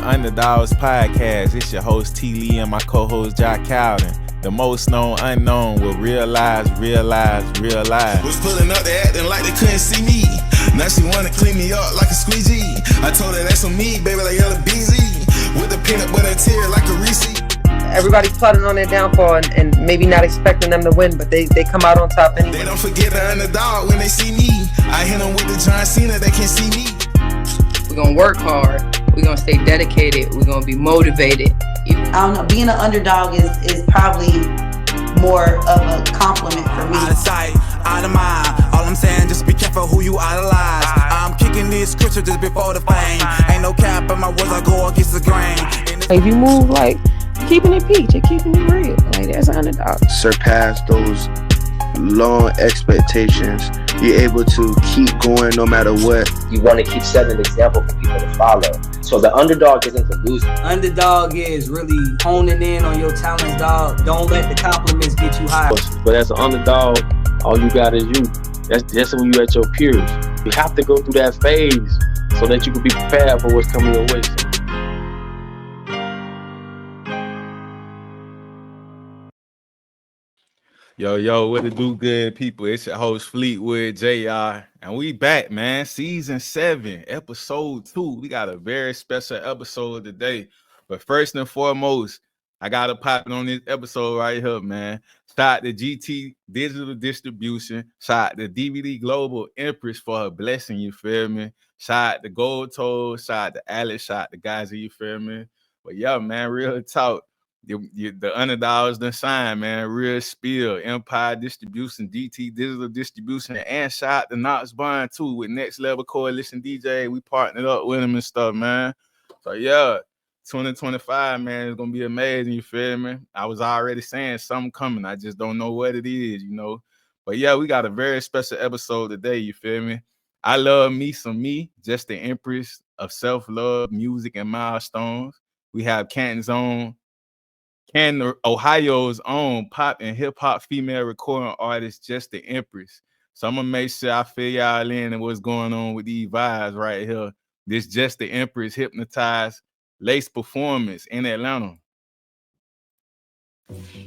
the Underdogs podcast. It's your host T. Lee and my co-host Jock Calvin. The most known unknown will realize. Was pulling up, they acting like they couldn't see me. Now she wanna clean me up like a squeegee. I told her that's on me, baby, like yellow BZ. With the peanut butter tear like a Reese. Everybody's plotting on their downfall and maybe not expecting them to win, but they come out on top anyway. They don't forget the underdog when they see me. I hit them with the John Cena, they can't see me. We're gonna work hard. We're gonna stay dedicated. We're gonna be motivated. I don't know, being an underdog is probably more of a compliment for me. Out of sight, out of mind. All I'm saying, just be careful who you idolize. I'm kicking this scripture just before the fame. Ain't no cap in my words, I go against the grain. If you move like keeping it peach and keeping it real, like that's an underdog. Surpass those long expectations. You're able to keep going no matter what. You want to keep setting an example for people to follow. So the underdog isn't the loser. Underdog is really honing in on your talents, dog. Don't let the compliments get you high. But as an underdog, all you got is you. That's when you at your peers. You have to go through that phase so that you can be prepared for what's coming your way. Yo, what it do, good people? It's your host Fleetwood JR, and we back, man. Season 7, episode 2. We got a very special episode today. But first and foremost, I gotta pop it on this episode right here, man. Shout out to GT Digital Distribution. Shout out to DVD Global Empress for her blessing, you feel me? Shout out to Gold Toe. Shout out to Alex. Shout out to guys, you feel me? But yeah, man, real talk. The underdogs done signed, man. Real spill, Empire Distribution, GT Digital Distribution, and shout out to Knox Bond too with Next Level Coalition DJ. We partnered up with them and stuff, man. So yeah, 2025, man, it's gonna be amazing. You feel me? I was already saying something coming. I just don't know what it is, you know. But yeah, we got a very special episode today. You feel me? I love me some me, just the Empress of self-love, music, and milestones. We have Canton's own. Ohio's own pop and hip-hop female recording artist, just the Empress. So I'm going to make sure I fill y'all in and what's going on with these vibes right here. This just the Empress Hypnotized lace performance in Atlanta.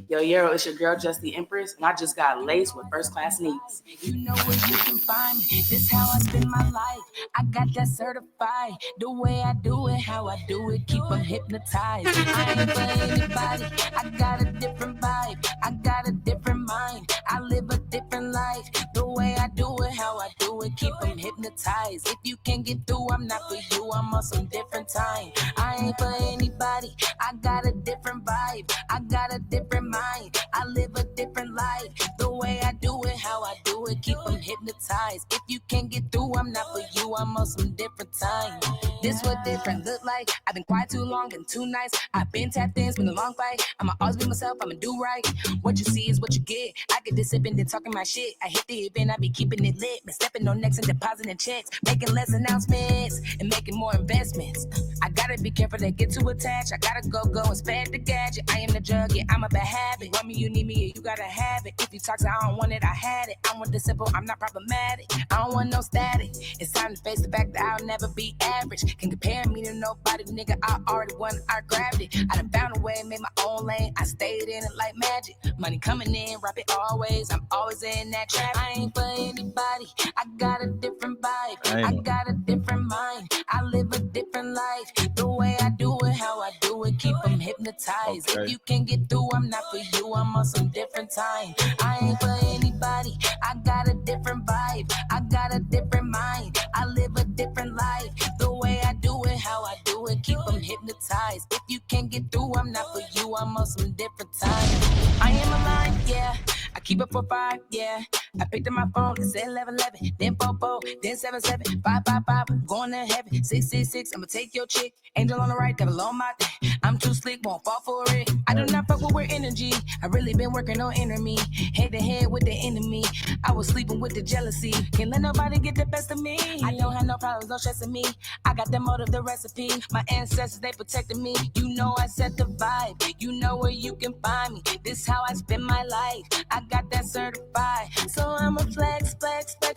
Yo, it's your girl, Just the Empress, and I just got laced with first class needs. You know where you can find me. This how I spend my life. I got that certified. The way I do it, how I do it, keep them hypnotized. I ain't for anybody. I got a different vibe. I got a different mind. I live a different life. The way I do it, how I do it, keep them hypnotized. If you can't get through, I'm not for you. I'm on some different time. I ain't for anybody. I got a different vibe. I got a different mind. I live a different life. The way I do it, how I do it, keep them hypnotized. If you can't get through, I'm not for you. I'm on some different time. This what different look like. I've been quiet too long and too nice. I've been tapped in, it's been a long fight. I'ma always be myself, I'ma do right. What you see is what you get. I get this sipping, then talking my shit. I hit the event, I be keeping it lit. Been stepping on necks and depositing checks. Making less announcements and making more investments. I gotta be careful to get too attached. I gotta go and spare the gadget. I am the drug, yeah, I'm a bad habit. Want me, you need me, yeah, you gotta have it. If you toxic, I don't want it, I had it. I want the simple, I'm not problematic. I don't want no static. It's time to face the fact that I'll never be average. Can compare me to nobody, nigga, I already won, I grabbed it. I done found a way, made my own lane. I stayed in it like magic. Money coming in, rap it always. I'm always in that trap. I ain't for anybody. I got a different vibe. I got a different mind. I live a different life. The way I do it, how I do it, keep them hypnotized. Okay. If you can't get through, I'm not for you. I'm on some different time. I ain't for anybody. I got a different vibe. I got a different mind. I live a different life. The way I do it, how I do it, keep them hypnotized. If you can't get through, I'm not for you. I'm on some different time. I am aligned, yeah. I keep it for 5, yeah. I picked up my phone, it said 1111, then 44, then 77, 555, going to heaven, 666. I'ma take your chick, angel on the right, devil on my day. I'm too slick, won't fall for it. I do not fuck with weird energy. I really been working on inner me, head to head with the enemy. I was sleeping with the jealousy. Can't let nobody get the best of me. I don't have no problems, no stress in me. I got the motive, the recipe. My ancestors, they protected me. You know I set the vibe. You know where you can find me. This how I spend my life. I got that certified. So I'm a flex.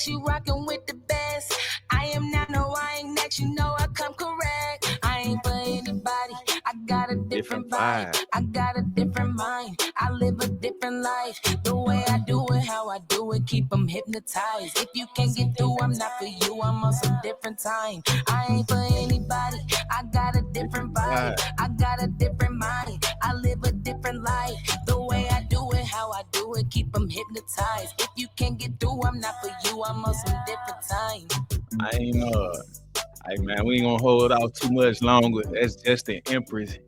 You rockin' with the best. I am not, no, I ain't next. You know I come correct. I ain't for anybody. different vibe. I got a different mind. I live a different life. The way I do it, how I do it, keep them hypnotized. If you can't get through, I'm not for you. I'm on some different time. I ain't for anybody. I got a different vibe. I got a different mind. I live a different life. The way I do it, how I do it, keep them hypnotized. If you can't get through, I'm not for you. I'm on some different time. I ain't hey man, we ain't gonna hold out too much longer. That's just the Empress.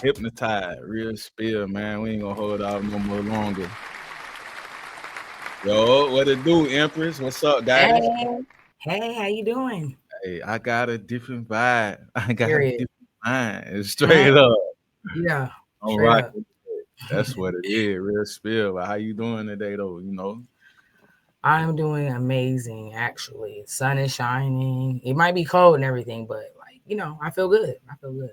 Hypnotized, real spill, man. We ain't gonna hold out no more longer. Yo, what it do, Empress? What's up, guys? Hey, how you doing? Hey, I got a different vibe. I got Period. a different mind. It's straight up. Yeah. I'm rocking. That's what it is, real spill. But how you doing today, though? You know. I'm doing amazing, actually. Sun is shining. It might be cold and everything, but like, you know, I feel good. I feel good.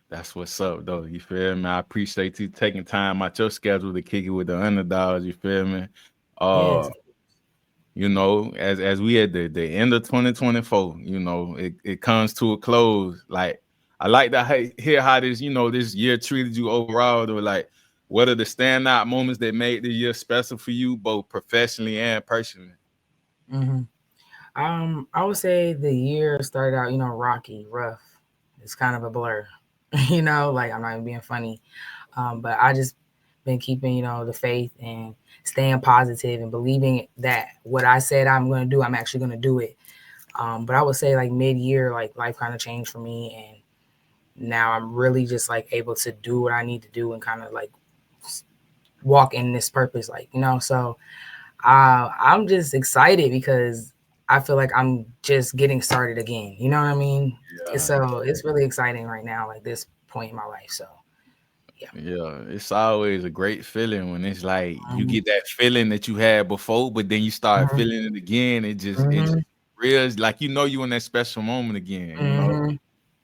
That's what's up, though. You feel me? I appreciate you taking time out your schedule to kick it with the Underdogs. You feel me? Yes. You know, as we at the end of 2024, you know, it comes to a close. Like, I like to hear how this, you know, this year treated you overall. Or like, what are the standout moments that made the year special for you, both professionally and personally? Mm-hmm. I would say the year started out, you know, rocky, rough. It's kind of a blur, you know, like I'm not even being funny. But I just been keeping, you know, the faith and staying positive and believing that what I said I'm going to do, I'm actually going to do it. But I would say like mid-year, like life kind of changed for me. And now I'm really just like able to do what I need to do and kind of like walk in this purpose, like, you know, so I'm just excited because I feel like I'm just getting started again. You know what I mean? Yeah. So it's really exciting right now, like this point in my life. So yeah, it's always a great feeling when it's like you get that feeling that you had before, but then you start feeling it again. It just real, like, you know, you in that special moment again, you know.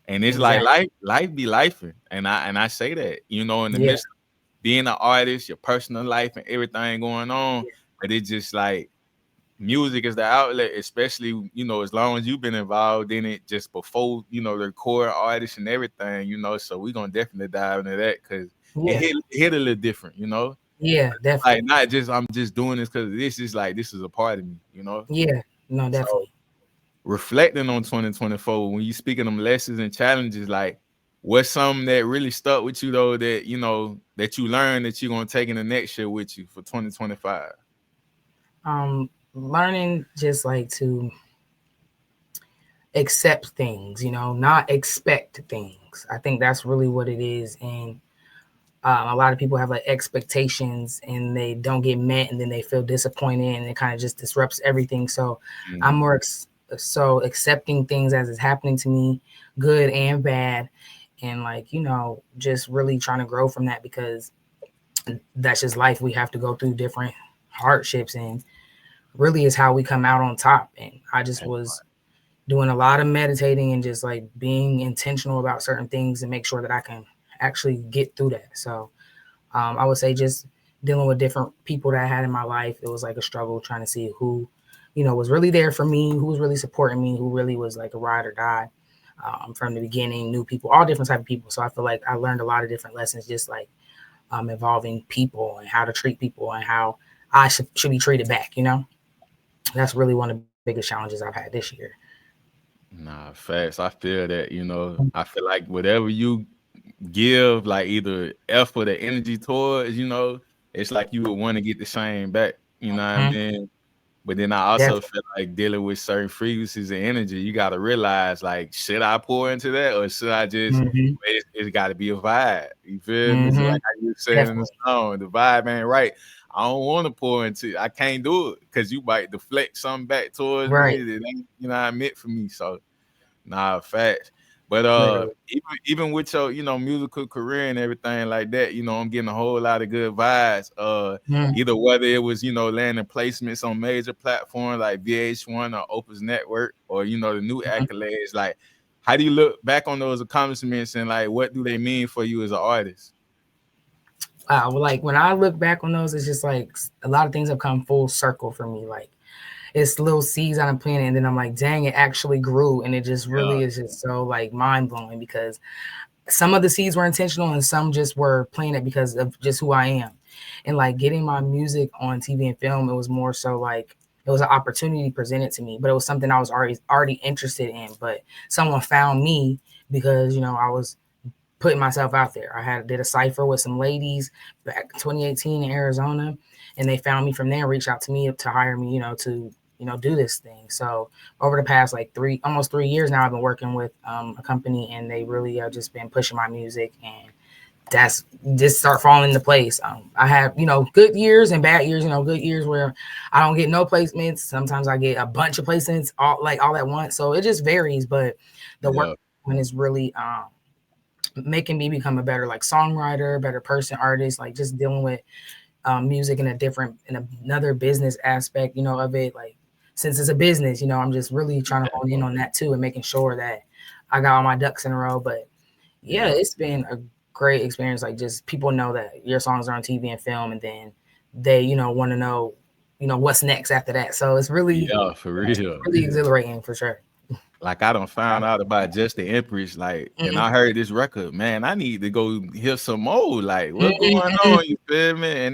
And it's like life be lifing, and I say that, you know, in the midst of being an artist, your personal life and everything going on, but it's just like music is the outlet, especially, you know, as long as you've been involved in it just before, you know, the core artists and everything, you know. So we're gonna definitely dive into that because it hit a little different, you know. Yeah, definitely. Like, not just I'm just doing this because this is a part of me, you know. Yeah, no, definitely. So, reflecting on 2024, when you speak of them lessons and challenges, like, what's something that really stuck with you though, that, you know, that you learned that you're gonna take in the next year with you for 2025? Learning just like to accept things, you know, not expect things. I think that's really what it is. And a lot of people have like expectations and they don't get met, and then they feel disappointed, and it kind of just disrupts everything. So I'm more so accepting things as it's happening to me, good and bad, and like, you know, just really trying to grow from that, because that's just life. We have to go through different hardships, and really is how we come out on top. And I just was doing a lot of meditating and just like being intentional about certain things and make sure that I can actually get through that. So I would say just dealing with different people that I had in my life, it was like a struggle trying to see who, you know, was really there for me, who was really supporting me, who really was like a ride or die from the beginning, new people, all different type of people. So I feel like I learned a lot of different lessons, just like involving people and how to treat people and how I should be treated back, you know. That's really one of the biggest challenges I've had this year. Nah, facts. I feel that, you know. I feel like whatever you give, like, either effort or energy towards, you know, it's like you would want to get the same back, you know what I mean? But then I also feel like dealing with certain frequencies and energy, you got to realize, like, should I pour into that, or should I just, it's got to be a vibe, you feel me? So like how you said in the song, the vibe ain't right. I don't want to pour into it. I can't do it because you might deflect something back towards me that ain't, you know, I meant for me. So, nah, facts. But even with your, you know, musical career and everything like that, you know, I'm getting a whole lot of good vibes. Either whether it was, you know, landing placements on major platforms like VH1 or Oprah's network, or, you know, the new accolades. Like, how do you look back on those accomplishments, and like, what do they mean for you as an artist? Like when I look back on those, it's just like a lot of things have come full circle for me. Like, it's little seeds I'm planting, and then I'm like, dang, it actually grew. And it just really is just so like mind blowing, because some of the seeds were intentional and some just were planted because of just who I am. And like getting my music on TV and film, it was more so like it was an opportunity presented to me, but it was something I was already interested in. But someone found me because, you know, I was putting myself out there. I did a cypher with some ladies back in 2018 in Arizona, and they found me from there and reached out to me to hire me, you know, to, you know, do this thing. So over the past like almost 3 years now, I've been working with a company, and they really just been pushing my music, and that's just start falling into place. I have, you know, good years and bad years, you know, good years where I don't get no placements. Sometimes I get a bunch of placements all at once. So it just varies, but the work is really making me become a better like songwriter, better person, artist, like just dealing with music in another business aspect, you know, of it. Like, since it's a business, you know, I'm just really trying to hone in on that too and making sure that I got all my ducks in a row. But yeah, it's been a great experience. Like, just people know that your songs are on TV and film, and then they, you know, want to know, you know, what's next after that. So it's really, for real, really exhilarating for sure. Like, I done found out about Just the Empress, like, and I heard this record, man, I need to go hear some more. Like, what's going on? You feel me?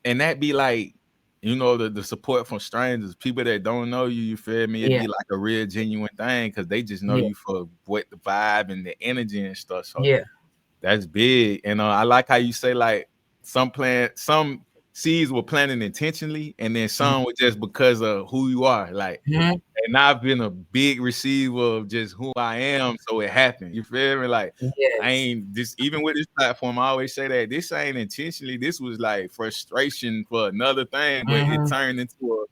And that be like, you know, the support from strangers, people that don't know you, you feel me? It'd be like a real genuine thing because they just know you for what the vibe and the energy and stuff. So that's big. And I like how you say like some seeds were planted intentionally, and then some were just because of who you are. Like, and I've been a big receiver of just who I am, so it happened. You feel me? Like, I ain't just, even with this platform, I always say that this ain't intentionally. This was like frustration for another thing, but it turned into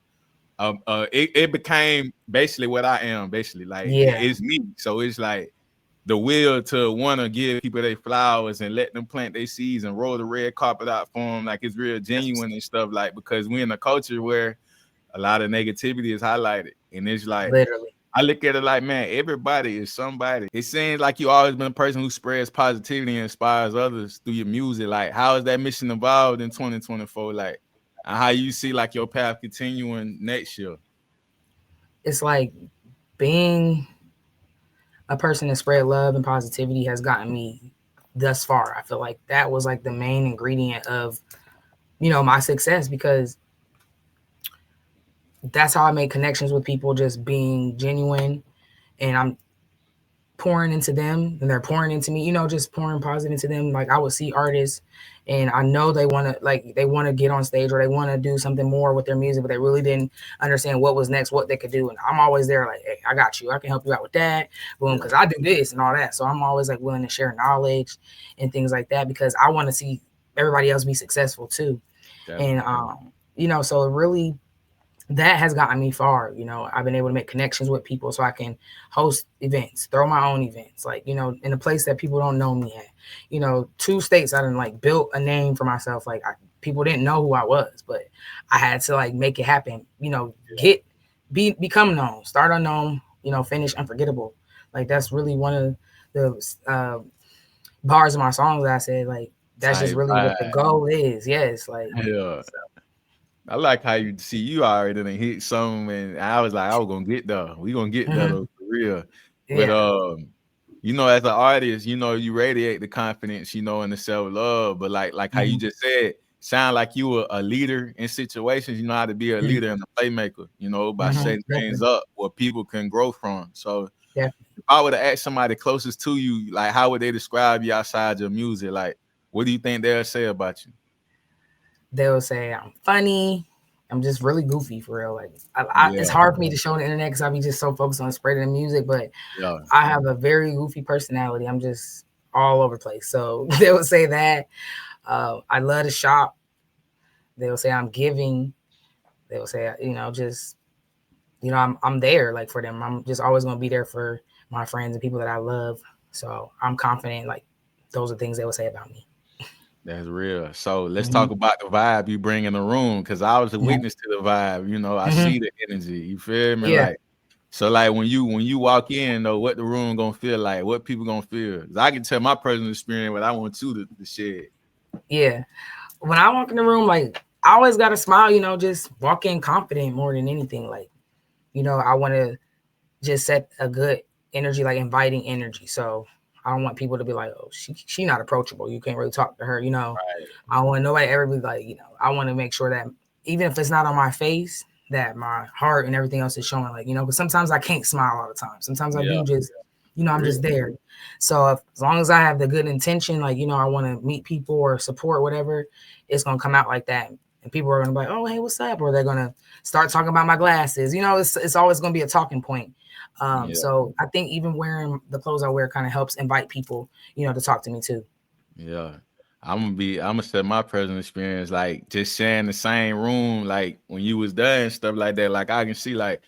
it became basically what I am. Basically, like it's me. So it's like the will to want to give people their flowers and let them plant their seeds and roll the red carpet out for them, like it's real genuine and stuff. Like, because we're in a culture where a lot of negativity is highlighted, and it's like, literally, I look at it like, man, everybody is somebody. It seems like you always been a person who spreads positivity and inspires others through your music. Like, how is that mission evolved in 2024? Like, how you see like your path continuing next year? It's like being a person that spread love and positivity has gotten me thus far. I feel like that was like the main ingredient of, you know, my success, because that's how I make connections with people, just being genuine, and I'm pouring into them and they're pouring into me, you know, just pouring positive into them. Like, I would see artists and I know they want to get on stage or they want to do something more with their music, but they really didn't understand what was next, what they could do. And I'm always there like, hey, I got you. I can help you out with that. Boom, because I do this and all that. So I'm always like willing to share knowledge and things like that, because I want to see everybody else be successful too. Definitely. And, you know, so it really, that has gotten me far. You know, I've been able to make connections with people so I can host events, throw my own events, like, you know, in a place that people don't know me at. You know, 2 states I done like built a name for myself. Like, people didn't know who I was, but I had to like make it happen, you know, become known, start unknown, you know, finish unforgettable. Like, that's really one of the bars of my songs that I said, like, that's just really what the goal is. Yes. Like, so. I like how you see you already done hit something, and I was like, I was gonna get there. We gonna get there though, for real. But you know, as an artist, you know, you radiate the confidence, you know, and the self-love. But like how you just said, sound like you were a leader in situations. You know how to be a leader and a playmaker, you know, by setting things up where people can grow from. So if I were to ask somebody closest to you, like, how would they describe you outside your music? Like, what do you think they'll say about you? They'll say I'm funny. I'm just really goofy, for real. Like, it's hard for me to show on the internet because I be just so focused on spreading the music. But I have a very goofy personality. I'm just all over the place. So they will say that. I love to shop. They will say I'm giving. They will say, you know, just, you know, I'm there like for them. I'm just always going to be there for my friends and people that I love. So I'm confident. Like, those are things they will say about me. That's real. So let's talk about the vibe you bring in the room, because I was a witness to the vibe. You know, I see the energy. You feel me? Like, so like when you walk in, though, what the room gonna feel like? What people gonna feel? I can tell my personal experience, but I want you to share. Yeah, when I walk in the room, like, I always got to smile. You know, just walk in confident more than anything. Like, you know, I want to just set a good energy, like inviting energy. So I don't want people to be like, oh, she not approachable. You can't really talk to her, you know. Right. I don't want nobody ever be like, you know, I want to make sure that even if it's not on my face, that my heart and everything else is showing, like, you know, because sometimes I can't smile all the time. Sometimes I do just, you know, I'm just there. So as long as I have the good intention, like, you know, I want to meet people or support whatever, it's going to come out like that. And people are going to be like, oh, hey, what's up? Or they're going to start talking about my glasses. You know, it's always going to be a talking point. So I think even wearing the clothes I wear kind of helps invite people, you know, to talk to me too. Yeah. I'm gonna set my present experience, like just sharing the same room, like when you was there and stuff like that. Like I can see, like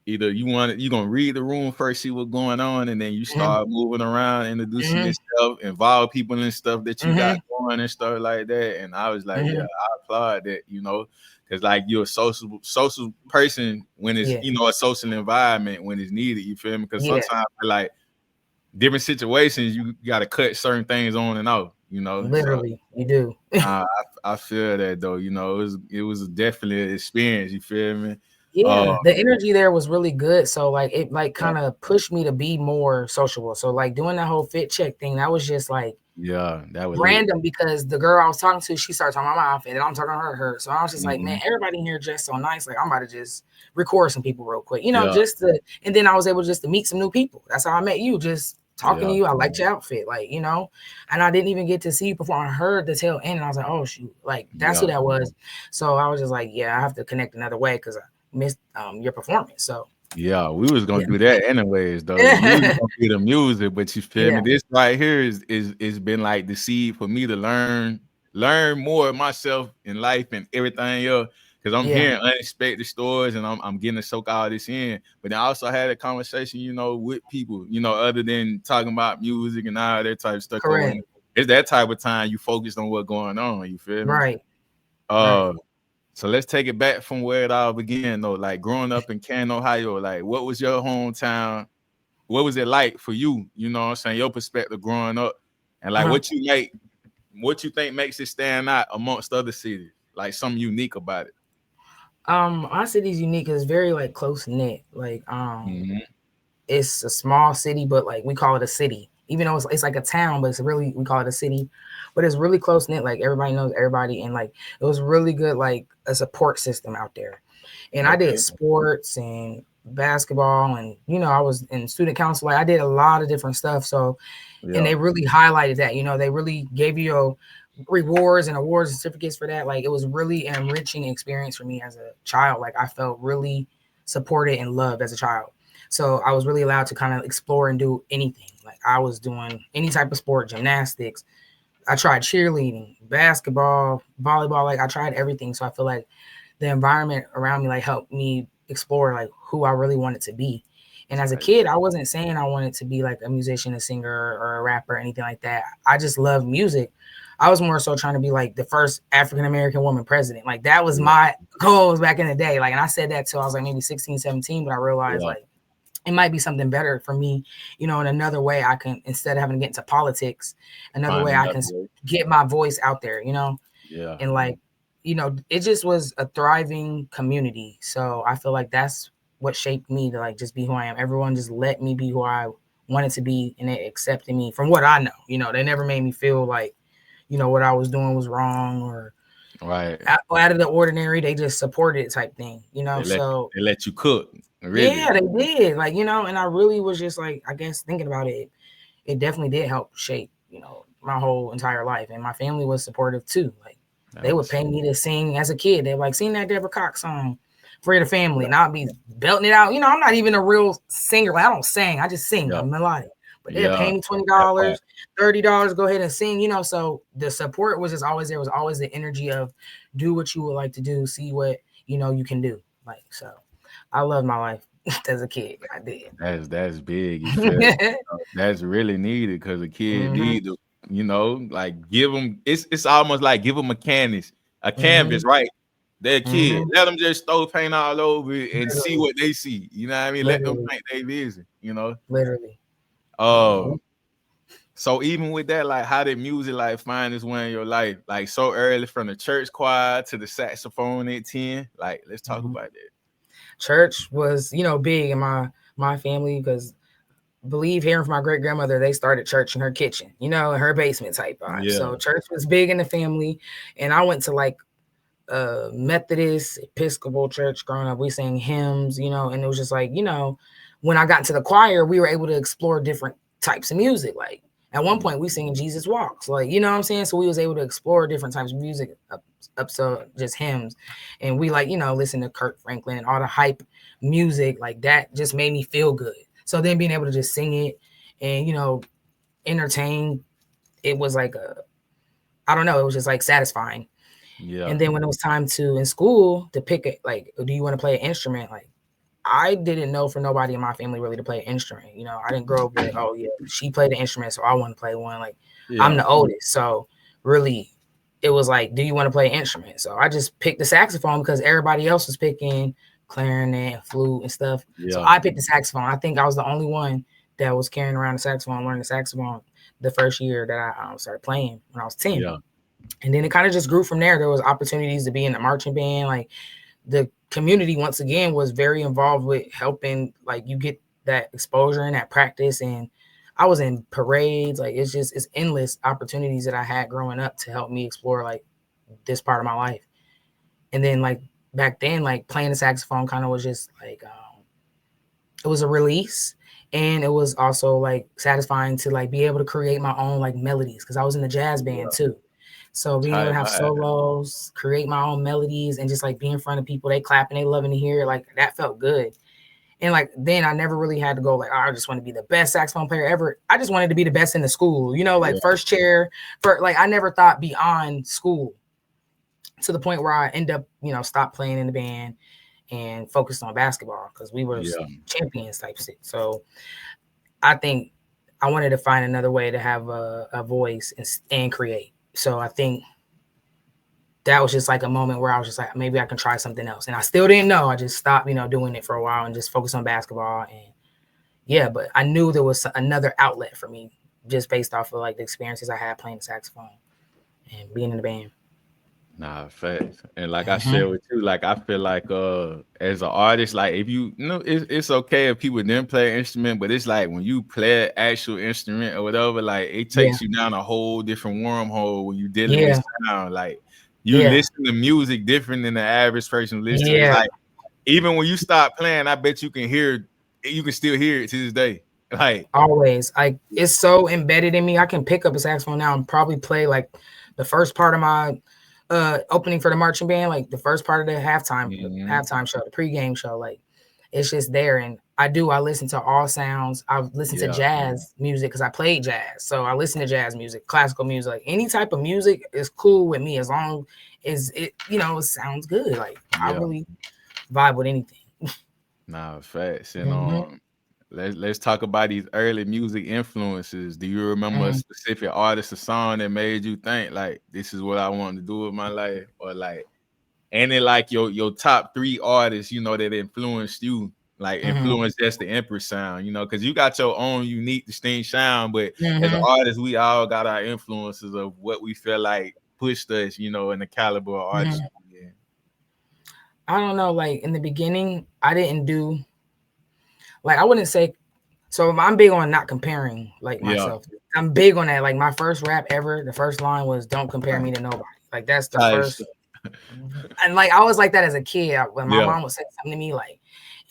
either you gonna read the room first, see what's going on, and then you start moving around, introducing yourself, involve people in stuff that you got going and stuff like that. And I was like, yeah, I applaud that, you know, because like you're a social person when it's you know, a social environment when it's needed. You feel me? Because sometimes like different situations, you got to cut certain things on and off. You know, literally, you do. I feel that though. You know, it was definitely an experience. You feel me? Yeah, the energy there was really good. So like it like kind of pushed me to be more sociable. So like doing that whole fit check thing, that was just like that was random because the girl I was talking to, she started talking about my outfit and I'm talking to her. So I was just like, man, everybody in here dressed so nice. Like I'm about to just record some people real quick, you know, just to, and then I was able just to meet some new people. That's how I met you. Just talking to you. I liked your outfit, like, you know, and I didn't even get to see you before. I heard the tail end and I was like, oh shoot, like that's who that was. So I was just like, yeah, I have to connect another way because I missed your performance. So yeah, we was gonna do that anyways though. We was gonna do the music, but you feel me? This right here is been like the seed for me to learn more of myself in life and everything else. Because I'm hearing unexpected stories and I'm getting to soak all this in. But then I also had a conversation, you know, with people, you know, other than talking about music and all that type of stuff. Correct. It's that type of time you focus on what's going on. You feel me? Right. So let's take it back from where it all began, though. Like growing up in Canton, Ohio, like what was your hometown? What was it like for you? You know what I'm saying? Your perspective growing up, and like what you think makes it stand out amongst other cities? Like something unique about it. Our city's unique. It's very like close knit. Like it's a small city, but like we call it a city. Even though it's like a town, but it's really, we call it a city. But it's really close knit. Like everybody knows everybody, and like it was really good, like a support system out there. And I did sports and basketball, and you know I was in student council. Like I did a lot of different stuff. So, and they really highlighted that. You know, they really gave you rewards and awards and certificates for that. Like it was really an enriching experience for me as a child. Like I felt really supported and loved as a child. So I was really allowed to kind of explore and do anything. Like I was doing any type of sport, gymnastics. I tried cheerleading, basketball, volleyball. Like I tried everything. So I feel like the environment around me like helped me explore like who I really wanted to be. And as a kid, I wasn't saying I wanted to be like a musician, a singer, or a rapper, or anything like that. I just loved music. I was more so trying to be like the first African-American woman president. Like that was my goals back in the day. Like, and I said that till I was like maybe 16, 17, but I realized like it might be something better for me, you know, in another way I can, instead of having to get into politics, another way I can get my voice out there, you know? Yeah. And like, you know, it just was a thriving community. So I feel like that's what shaped me to like just be who I am. Everyone just let me be who I wanted to be, and they accepted me from what I know. You know, they never made me feel like, you know, what I was doing was wrong or out of the ordinary. They just supported it type thing, you know. They let you cook. Really? Yeah, they did. Like, you know, and I really was just like, I guess thinking about it, it definitely did help shape, you know, my whole entire life. And my family was supportive too. Like they would pay me to sing as a kid. They were like, sing that Deborah Cox song for the family. And I'll be belting it out. You know, I'm not even a real singer. Like, I don't sing. I just sing. I'm melodic. But they'd pay me $20, $30, go ahead and sing, you know. So the support was just always there. Was always the energy of do what you would like to do, see what, you know, you can do. Like, so I loved my life as a kid. I did. That's big. You feel that's really needed because a kid need to, you know, like give them. It's almost like give them a canvas, right? They're a kid. Let them just throw paint all over it and see what they see. You know what I mean? Let them paint their vision. You know, literally. So even with that, like, how did music like find its way in your life? Like so early, from the church choir to the saxophone at 10. Like, let's talk about that. Church was, you know, big in my family because believe hearing from my great grandmother, they started church in her kitchen, in her basement type vibe. Yeah. So church was big in the family. And I went to like Methodist, Episcopal church growing up. We sang hymns, and it was just like, when I got into the choir, we were able to explore different types of music. Like at one point we singing Jesus Walks, like, you know what I'm saying? So we was able to explore different types of music up so just hymns. And we like, listen to Kirk Franklin and all the hype music like that just made me feel good. So then being able to just sing it and, entertain, it was like I don't know, it was just like satisfying. Yeah. And then when it was time in school to pick it, like, do you want to play an instrument? Like, I didn't know for nobody in my family really to play an instrument. I didn't grow up with, oh yeah, she played an instrument, so I want to play one. Like, I'm the oldest. So really, it was like, do you want to play an instrument? So I just picked the saxophone because everybody else was picking clarinet and flute and stuff. Yeah. So I picked the saxophone. I think I was the only one that was carrying around the saxophone, learning the saxophone the first year that I started playing when I was 10. Yeah. And then it kind of just grew from there. There was opportunities to be in the marching band. Like the community, once again, was very involved with helping, like, you get that exposure and that practice. And I was in parades. Like, it's endless opportunities that I had growing up to help me explore like this part of my life. And then like back then, like playing the saxophone kind of was just like, it was a release. And it was also like satisfying to like be able to create my own like melodies, because I was in the jazz band too. So being able to have solos, create my own melodies, and just like be in front of people, they clapping, they loving to hear it, like that felt good. And like then I never really had to go like, oh, I just want to be the best saxophone player ever. I just wanted to be the best in the school, like first chair. Like I never thought beyond school to the point where I end up, stopped playing in the band and focused on basketball because we were champions type shit. So I think I wanted to find another way to have a voice and create. So I think that was just like a moment where I was just like, maybe I can try something else. And I still didn't know. I just stopped, doing it for a while and just focused on basketball. And but I knew there was another outlet for me just based off of like the experiences I had playing the saxophone and being in the band. Nah, facts. And like I shared with you, like I feel like as an artist, like if it's okay if people didn't play an instrument, but it's like when you play an actual instrument or whatever, like it takes you down a whole different wormhole when you dealing with sound. Like you listen to music different than the average person listens. It's like even when you stop playing, I bet you can still hear it to this day. Like always, like it's so embedded in me. I can pick up a saxophone now and probably play like the first part of my opening for the marching band, like the first part of the halftime show, the pregame show, like it's just there. And I listen to all sounds. I listen to jazz music because I played jazz, so I listen to jazz music, classical music, like any type of music is cool with me as long as it it sounds good. Like I really vibe with anything. Nah, facts. And let's talk about these early music influences. Do you remember a specific artist or song that made you think like this is what I want to do with my life? Or like any like your top 3 artists, that influenced you, like influenced just the Empress sound, because you got your own unique, distinct sound, but as an artist, we all got our influences of what we feel like pushed us, in the caliber of artists. I don't know, like in the beginning, I didn't do like I wouldn't say so. I'm big on not comparing like myself. I'm big on that. Like my first rap ever, the first line was "Don't compare me to nobody." Like that's the first. And like I was like that as a kid. When my mom would say something to me like,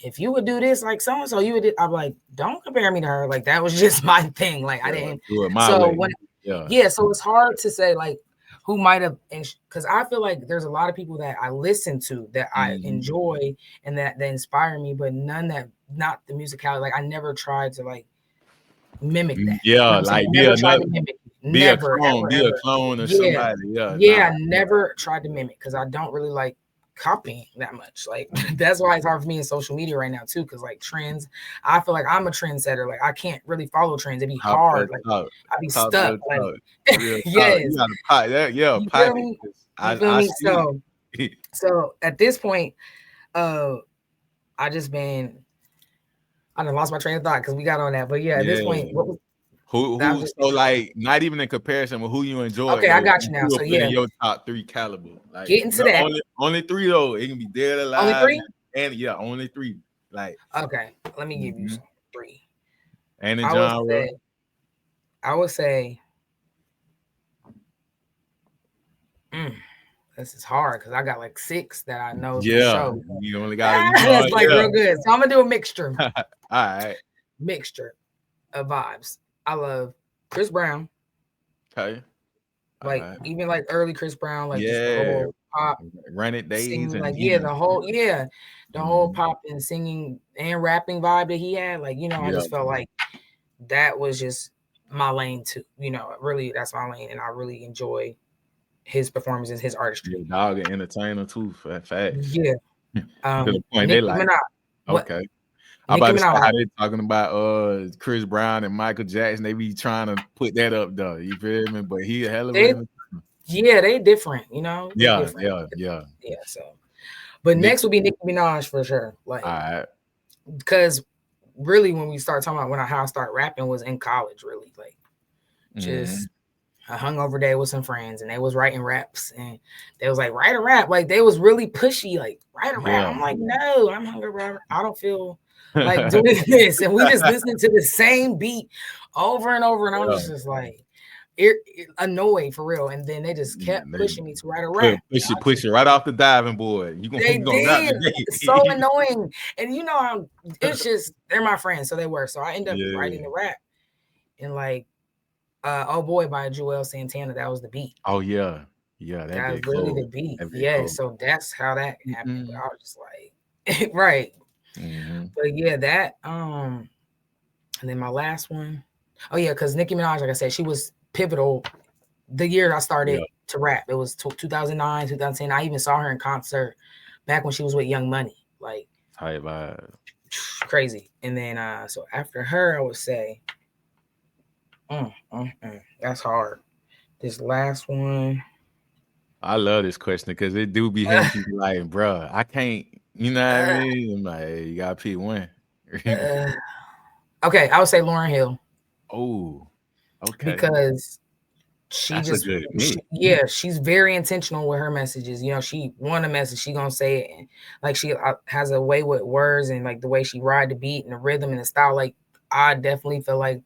"If you would do this like so and so, you would." I'm like, "Don't compare me to her." Like that was just my thing. Like I didn't. Do it my way. So it's hard to say like who might have, because I feel like there's a lot of people that I listen to that I enjoy and that inspire me, but none that not the musicality. Like I never tried to like mimic that. Like be a clone of somebody. I never tried to mimic because I don't really like copying that much. Like that's why it's hard for me in social media right now too, because like trends, I feel like I'm a trendsetter. Like I can't really follow trends. It'd be hard. Like I'd be stuck. So at this point, I done lost my train of thought because we got on that. But at this point, what was so like not even in comparison with who you enjoy. Okay, I got you now. So your top 3 caliber. Like getting to that. Only 3 though. It can be dead alive. Only 3? And only 3. Like okay, let me give you 3. And the genre. I would say this is hard because I got like 6 that I know for sure. You only got that's like real good. So I'm gonna do a mixture. All right. Mixture of vibes. I love Chris Brown. Okay. Like even like early Chris Brown, like just the whole pop, Run It days, singing, and like the whole pop and singing and rapping vibe that he had. Like I just felt like that was just my lane too. Really that's my lane, and I really enjoy his performances, his artistry. Dog and entertainer too. Fact. Yeah. To the point Nicki they like. Minaj. Okay. I'm about to say how they talking about Chris Brown and Michael Jackson. They be trying to put that up though. You feel me? But he a hell of a they different, Yeah. So, but next would be Nicki Minaj for sure. Like, all right. Because really, when we start talking about how I started rapping was in college. Really, like, just a hungover day with some friends, and they was writing raps, and they was like, write a rap. Like, they was really pushy, like, write a rap. I'm like, no, I'm hungover. I don't feel like doing this. And we just listening to the same beat over and over, and I was just like annoyed for real. And then they just kept pushing me to write a rap. Push it right off the diving board. They did. So annoying. And it's just they're my friends, so they were. So I ended up writing the rap, and like Oh Boy by Joel Santana, that was the beat. Oh yeah. That was really the beat. So that's how that happened. But I was just like right. But yeah, that and then my last one. Oh yeah, because Nicki Minaj, like I said, she was pivotal the year I started to rap. It was 2009, 2010. I even saw her in concert back when she was with Young Money. Like crazy. And then so after her, I would say that's hard. This last one. I love this question because it do be having people like, bro, I can't, you know what I mean? I'm like, hey, you gotta pick one. Okay, I would say Lauryn Hill. Oh, okay. Because she's very intentional with her messages. She want a message, she gonna say it. And like she has a way with words and like the way she ride the beat and the rhythm and the style. Like I definitely feel like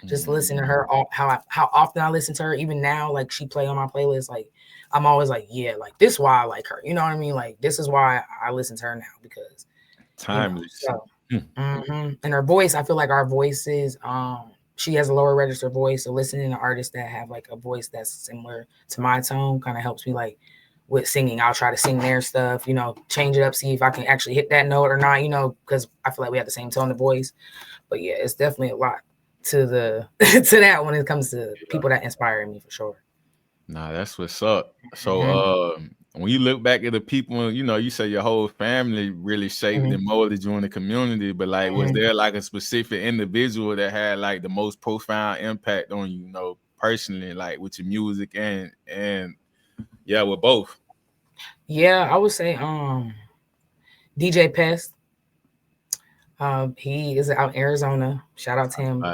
just listen to her. How often I listen to her, even now, like she play on my playlist. Like I'm always like, yeah, like this is why I like her. You know what I mean? Like this is why I listen to her now because timeless. And her voice, I feel like our voices, she has a lower register voice. So listening to artists that have like a voice that's similar to my tone kind of helps me like with singing. I'll try to sing their stuff, change it up, see if I can actually hit that note or not, because I feel like we have the same tone of voice. But yeah, it's definitely a lot to that when it comes to people that inspire me for sure. Nah, that's what's up. So when you look back at the people, you say your whole family really shaped and molded you in the community, but like was there like a specific individual that had like the most profound impact on you, personally, like with your music and with both? Yeah, I would say DJ Pest. He is out in Arizona. Shout out to him.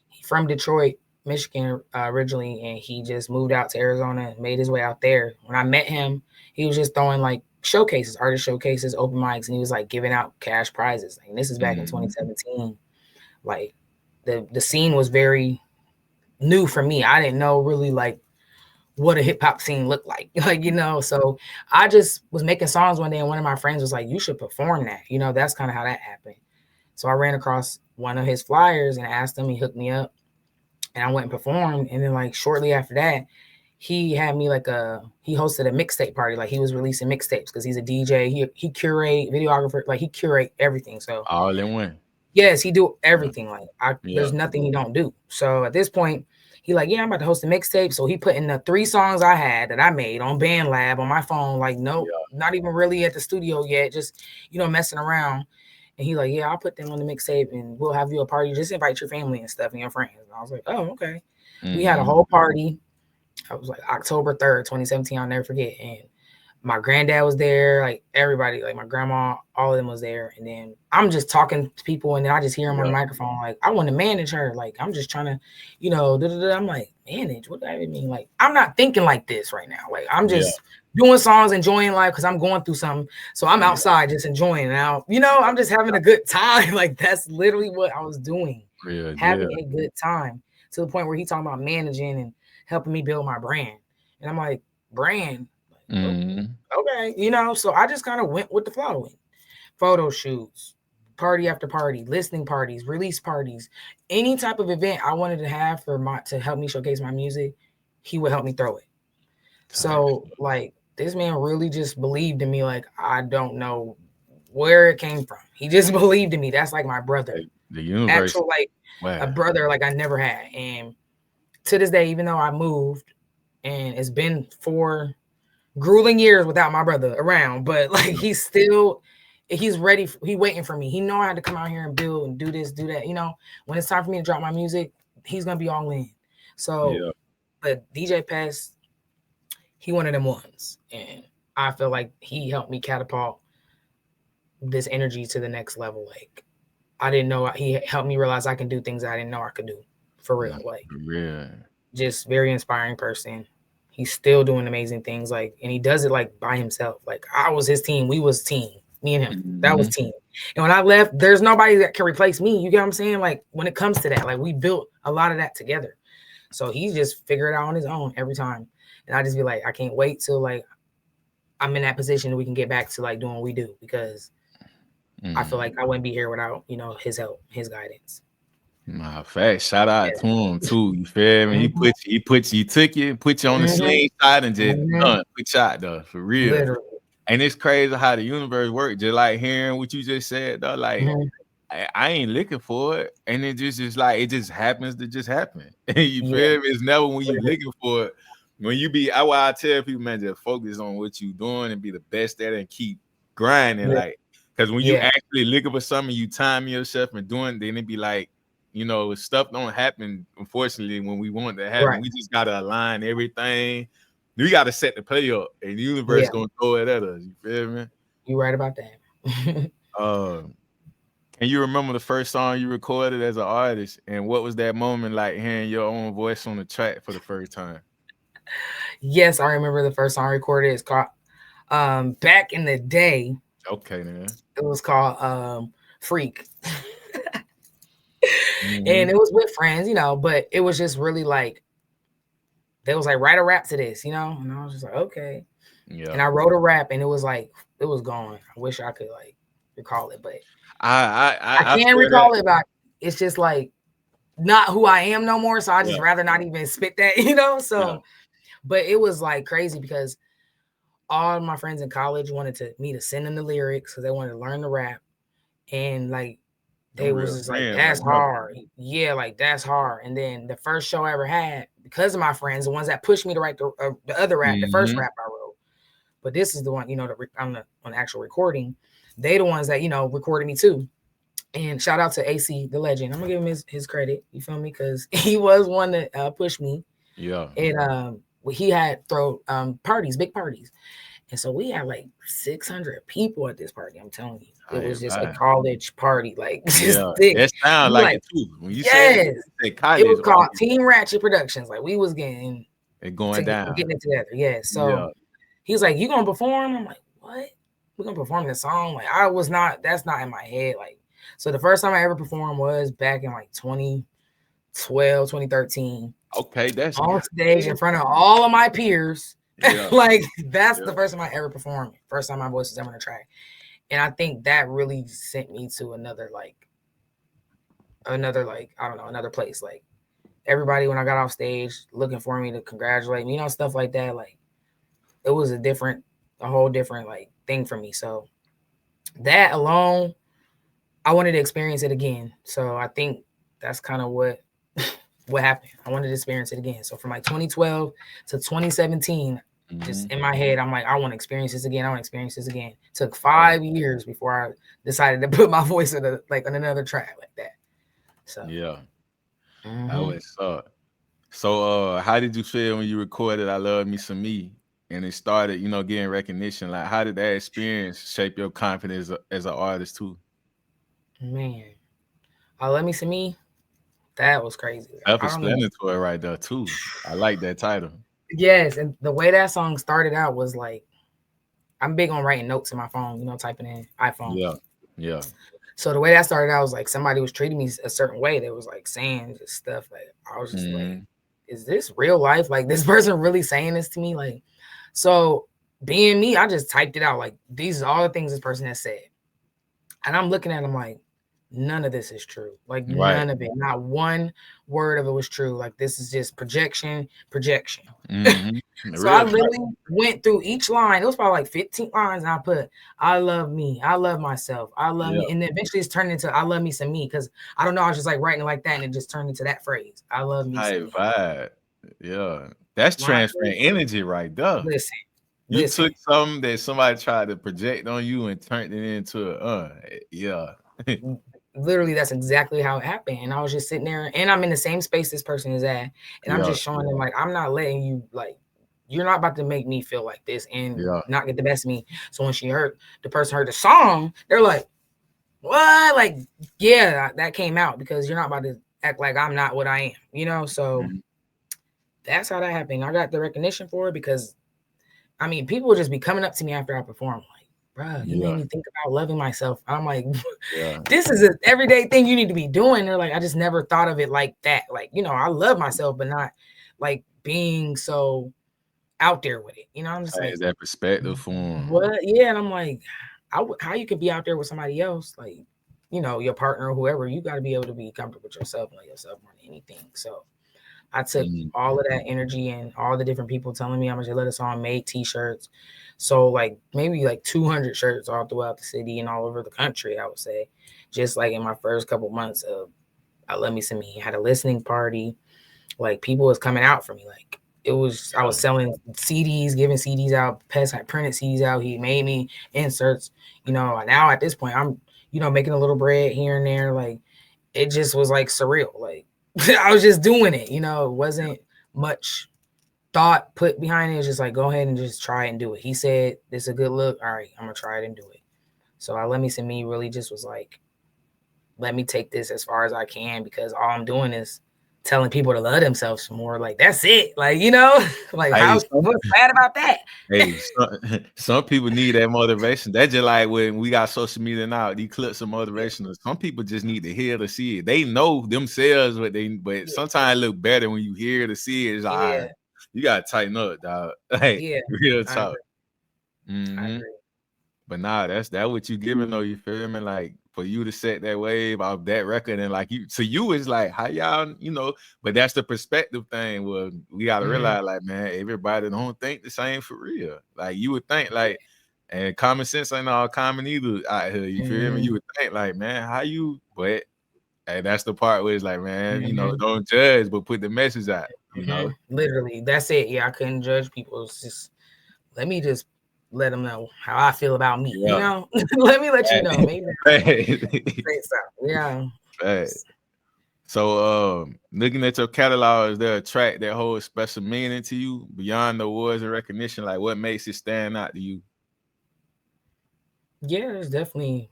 He's from Detroit, Michigan originally, and he just moved out to Arizona and made his way out there. When I met him, he was just throwing like showcases, artist showcases, open mics, and he was like giving out cash prizes. And this is back in 2017. Like the scene was very new for me. I didn't know really like what a hip hop scene looked like, so I just was making songs one day and one of my friends was like, you should perform that. That's kind of how that happened. So I ran across one of his flyers and asked him, he hooked me up and I went and performed. And then like shortly after that, he had me he hosted a mixtape party. Like he was releasing mixtapes because he's a DJ. He curate, videographer, like he curate everything. So all in one. Yes, he do everything. Like there's nothing he don't do. So at this point, he like, yeah, I'm about to host a mixtape. So he put in the 3 songs I had that I made on BandLab on my phone. Like, nope, not even really at the studio yet. Just, messing around. And he like, yeah, I'll put them on the mixtape and we'll have you a party. Just invite your family and stuff and your friends. And I was like, oh, okay. We had a whole party. I was like October 3rd, 2017. I'll never forget. And my granddad was there, like everybody, like my grandma, all of them was there. And then I'm just talking to people and then I just hear him on the microphone. Like, I want to manage her. Like, I'm just trying to, I'm like, manage? What does that mean? Like, I'm not thinking like this right now. Like, I'm just doing songs, enjoying life because I'm going through something. So I'm outside just enjoying now. I'm just having a good time. Like, that's literally what I was doing. having a good time, to the point where he's talking about managing and helping me build my brand. And I'm like, brand? Okay, you know, so I just kind of went with the following: photo shoots, party after party, listening parties, release parties, any type of event I wanted to have to help me showcase my music, he would help me throw it. So like, this man really just believed in me. Like, I don't know where it came from. He just believed in me. That's like my brother. The universe. Actual, like, a brother like I never had. And to this day, even though I moved and it's been 4 grueling years without my brother around, but like, he's ready. He waiting for me. He know I had to come out here and build and do this, do that. You know, when it's time for me to drop my music, he's going to be all in. So, but DJ Pest, he one of them ones. And I feel like he helped me catapult this energy to the next level. Like, I didn't know, he helped me realize I can do things I didn't know I could do, for real. Like, just very inspiring person. He's still doing amazing things. Like, and he does it like by himself. Like, I was his team. We was team, me and him. That was team. And when I left, there's nobody that can replace me. You get what I'm saying? Like, when it comes to that, like, we built a lot of that together. So he just figured it out on his own every time. And I just be like, I can't wait till like I'm in that position that we can get back to like doing what we do, because I feel like I wouldn't be here without, you know, his help, his guidance. Nah, fact. Shout out to him too. You feel me? He took you, put you on the same side, and just put you out though, for real. Literally. And it's crazy how the universe works. Just like hearing what you just said though, like I ain't looking for it, and it just like it just happens to just happen. You feel me? It's never when you looking for it. When you be, I tell people, man, just focus on what you doing and be the best at it and keep grinding, like. Because when you actually looking for something, you time yourself and doing, then it be like, you know, stuff don't happen, unfortunately, when we want it to happen. We just got to align everything. We got to set the play up, and the universe going to throw it at us. You feel me? You right about that. Can you remember the first song you recorded as an artist? And what was that moment like, hearing your own voice on the track for the first time? Yes, I remember the first song I recorded. It's called, back in the day, okay, man. It was called Freak. And it was with friends, you know, but it was just really like, they was like, write a rap to this, you know? And I was just like, okay. Yeah. And I wrote a rap, and it was like, it was gone. I wish I could like recall it, but I can recall it, but it's just like not who I am no more. So I just rather not even spit that, you know? So, but it was like crazy because all of my friends in college wanted me to send them the lyrics because they wanted to learn the rap. And like, they was just like, that's hard. Yeah, like that's hard. And then the first show I ever had, because of my friends, the ones that pushed me to write the other rap, the first rap I wrote. But this is the one, you know, on the actual recording. They the ones that, you know, recorded me too. And shout out to AC, the legend. I'm gonna give him his credit. You feel me? Because he was one that pushed me. Yeah. And he had parties, big parties. And so we had like 600 people at this party. I'm telling you, it was just a college party, like just thick. That sounds like it too. When you say college, it was called Team Ratchet Productions. Like we was getting it going down, getting it together. Yeah. So he's like, "You gonna perform?" I'm like, "What? We're gonna perform this song?" Like I was not. That's not in my head. Like so, the first time I ever performed was back in like 2012, 2013. Okay, that's on stage in front of all of my peers. Yeah. Like that's the first time I ever performed. First time my voice was ever on the track. And I think that really sent me to another I don't know, another place. Like everybody when I got off stage looking for me to congratulate me, you know, stuff like that. Like it was a whole different like thing for me. So that alone, I wanted to experience it again. So I think that's kind of what happened. I wanted to experience it again. So from like 2012 to 2017, just in my head, I'm like, I want to experience this again. I want to experience this again. Took 5 years before I decided to put my voice on another track like that. So I always saw it. So how did you feel when you recorded "I Love Me Some Me" and it started, you know, getting recognition? Like, how did that experience shape your confidence as an artist too? Man, "I Love Me Some Me." That was crazy. Self-explanatory right there too. I like that title. Yes, and the way that song started out was like, I'm big on writing notes in my phone, you know, typing in iPhone. Yeah. So the way that started, I was like, somebody was treating me a certain way. They was like saying just stuff. Like, I was just like, is this real life? Like, this person really saying this to me? Like, so being me, I just typed it out. Like, these are all the things this person has said. And I'm looking at them like, none of this is true. Like, none of it. Not one word of it was true. Like, this is just projection. So I literally went through each line. It was probably like 15 lines. And I put, I love me. I love myself. I love me. And then eventually it's turned into, I love me some me. Because I don't know. I was just like writing it like that. And it just turned into that phrase. I love me some me. Vibe. Yeah. That's transferring energy right there. Listen. You took something that somebody tried to project on you and turned it into Literally, that's exactly how it happened. And I was just sitting there, and I'm in the same space this person is at, and I'm just showing them like, I'm not letting you, like, you're not about to make me feel like this and not get the best of me. So when the person heard the song, they're like, what? Like, yeah, that came out because you're not about to act like I'm not what I am, you know? So that's how that happened. I got the recognition for it because, I mean, people would just be coming up to me after I perform, like, bro, you made me think about loving myself. I'm like, this is an everyday thing you need to be doing. They're like, I just never thought of it like that. Like, you know, I love myself, but not like being so out there with it. You know, I'm just like that perspective for them. What? Yeah, and I'm like, how you could be out there with somebody else, like, you know, your partner or whoever. You got to be able to be comfortable with yourself and let yourself more than anything. So I took all of that energy and all the different people telling me how much they let us on, made t-shirts. So like maybe like 200 shirts all throughout the city and all over the country, I would say. Just like in my first couple months of I Love Me Some Me, had a listening party. Like people was coming out for me. Like I was selling CDs, giving CDs out. Pest had printed CDs out. He made me inserts. You know, now at this point, I'm, you know, making a little bread here and there. Like it just was like surreal. Like I was just doing it, you know, it wasn't much thought put behind it. It's just like, go ahead and just try and do it. He said, this is a good look. All right, I'm going to try it and do it. So I Let Me Some Me really just was like, let me take this as far as I can because all I'm doing is telling people to love themselves more. Like, that's it. Like, you know, like what's bad about that? Hey, some people need that motivation. That's just like when we got social media now, these clips of motivation. Some people just need to hear to see it. They know themselves but sometimes it look better when you hear to see it. It's like, all right, you gotta tighten up, dog. Like real talk. I agree. But nah, that's what you giving though, you feel me? Like for you to set that wave off that record and like you it's like how y'all, you know, but that's the perspective thing. Well, we gotta realize like, man, everybody don't think the same for real. Like you would think like, and common sense ain't all common either out here. You feel me? You would think like, man, how you, but hey, that's the part where it's like, man, you know, don't judge, but put the message out, you know. Literally, that's it. Yeah, I couldn't judge people. It's just let me just let them know how I feel about me. You know, let me let you know. Maybe So, looking at your catalog, is there a track that holds special meaning to you beyond the awards and recognition? Like, what makes it stand out to you? Yeah, there's definitely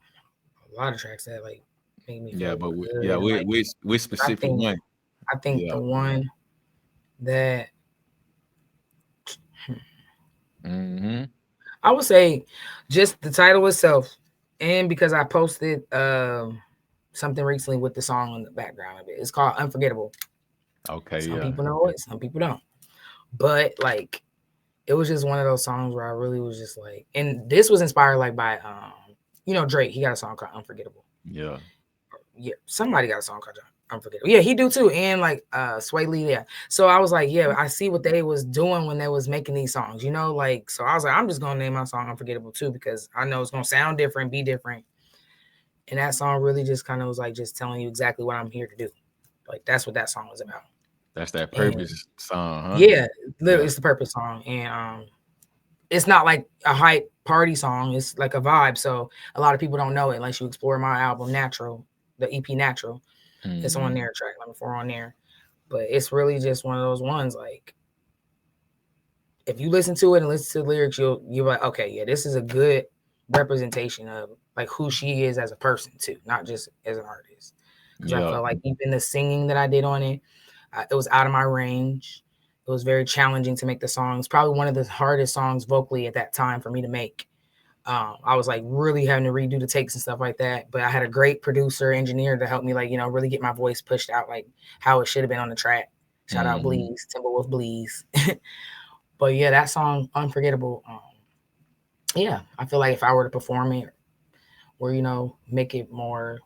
a lot of tracks that like make me feel but good. which specific one? I think the one that I would say just the title itself, and because I posted something recently with the song on the background of it. It's called Unforgettable. Okay, some people know it, some people don't. But like it was just one of those songs where I really was just like, and this was inspired like by you know, Drake. He got a song called Unforgettable. Yeah, somebody got a song called Unforgettable. Yeah, he do too. And like Sway Lee, So I was like, yeah, I see what they was doing when they was making these songs, you know, like, so I was like, I'm just gonna name my song Unforgettable too, because I know it's gonna sound different, be different. And that song really just kind of was like just telling you exactly what I'm here to do. Like that's what that song was about. That's that purpose song, huh? Yeah, literally it's the purpose song. And it's not like a hype party song, it's like a vibe. So a lot of people don't know it unless you explore my album Natural, the EP Natural. It's on there, track number 4 on there. But it's really just one of those ones, like, if you listen to it and listen to the lyrics, you're like, okay, yeah, this is a good representation of like who she is as a person too, not just as an artist. Because I felt like even the singing that I did on it, it was out of my range. It was very challenging to make the song. It's probably one of the hardest songs vocally at that time for me to make. I was like really having to redo the takes and stuff like that. But I had a great producer, engineer to help me, like, really get my voice pushed out like how it should have been on the track. Shout out Bleeze, Timberwolf Bleeze. But yeah, that song, Unforgettable. Yeah, I feel like if I were to perform it or, make it more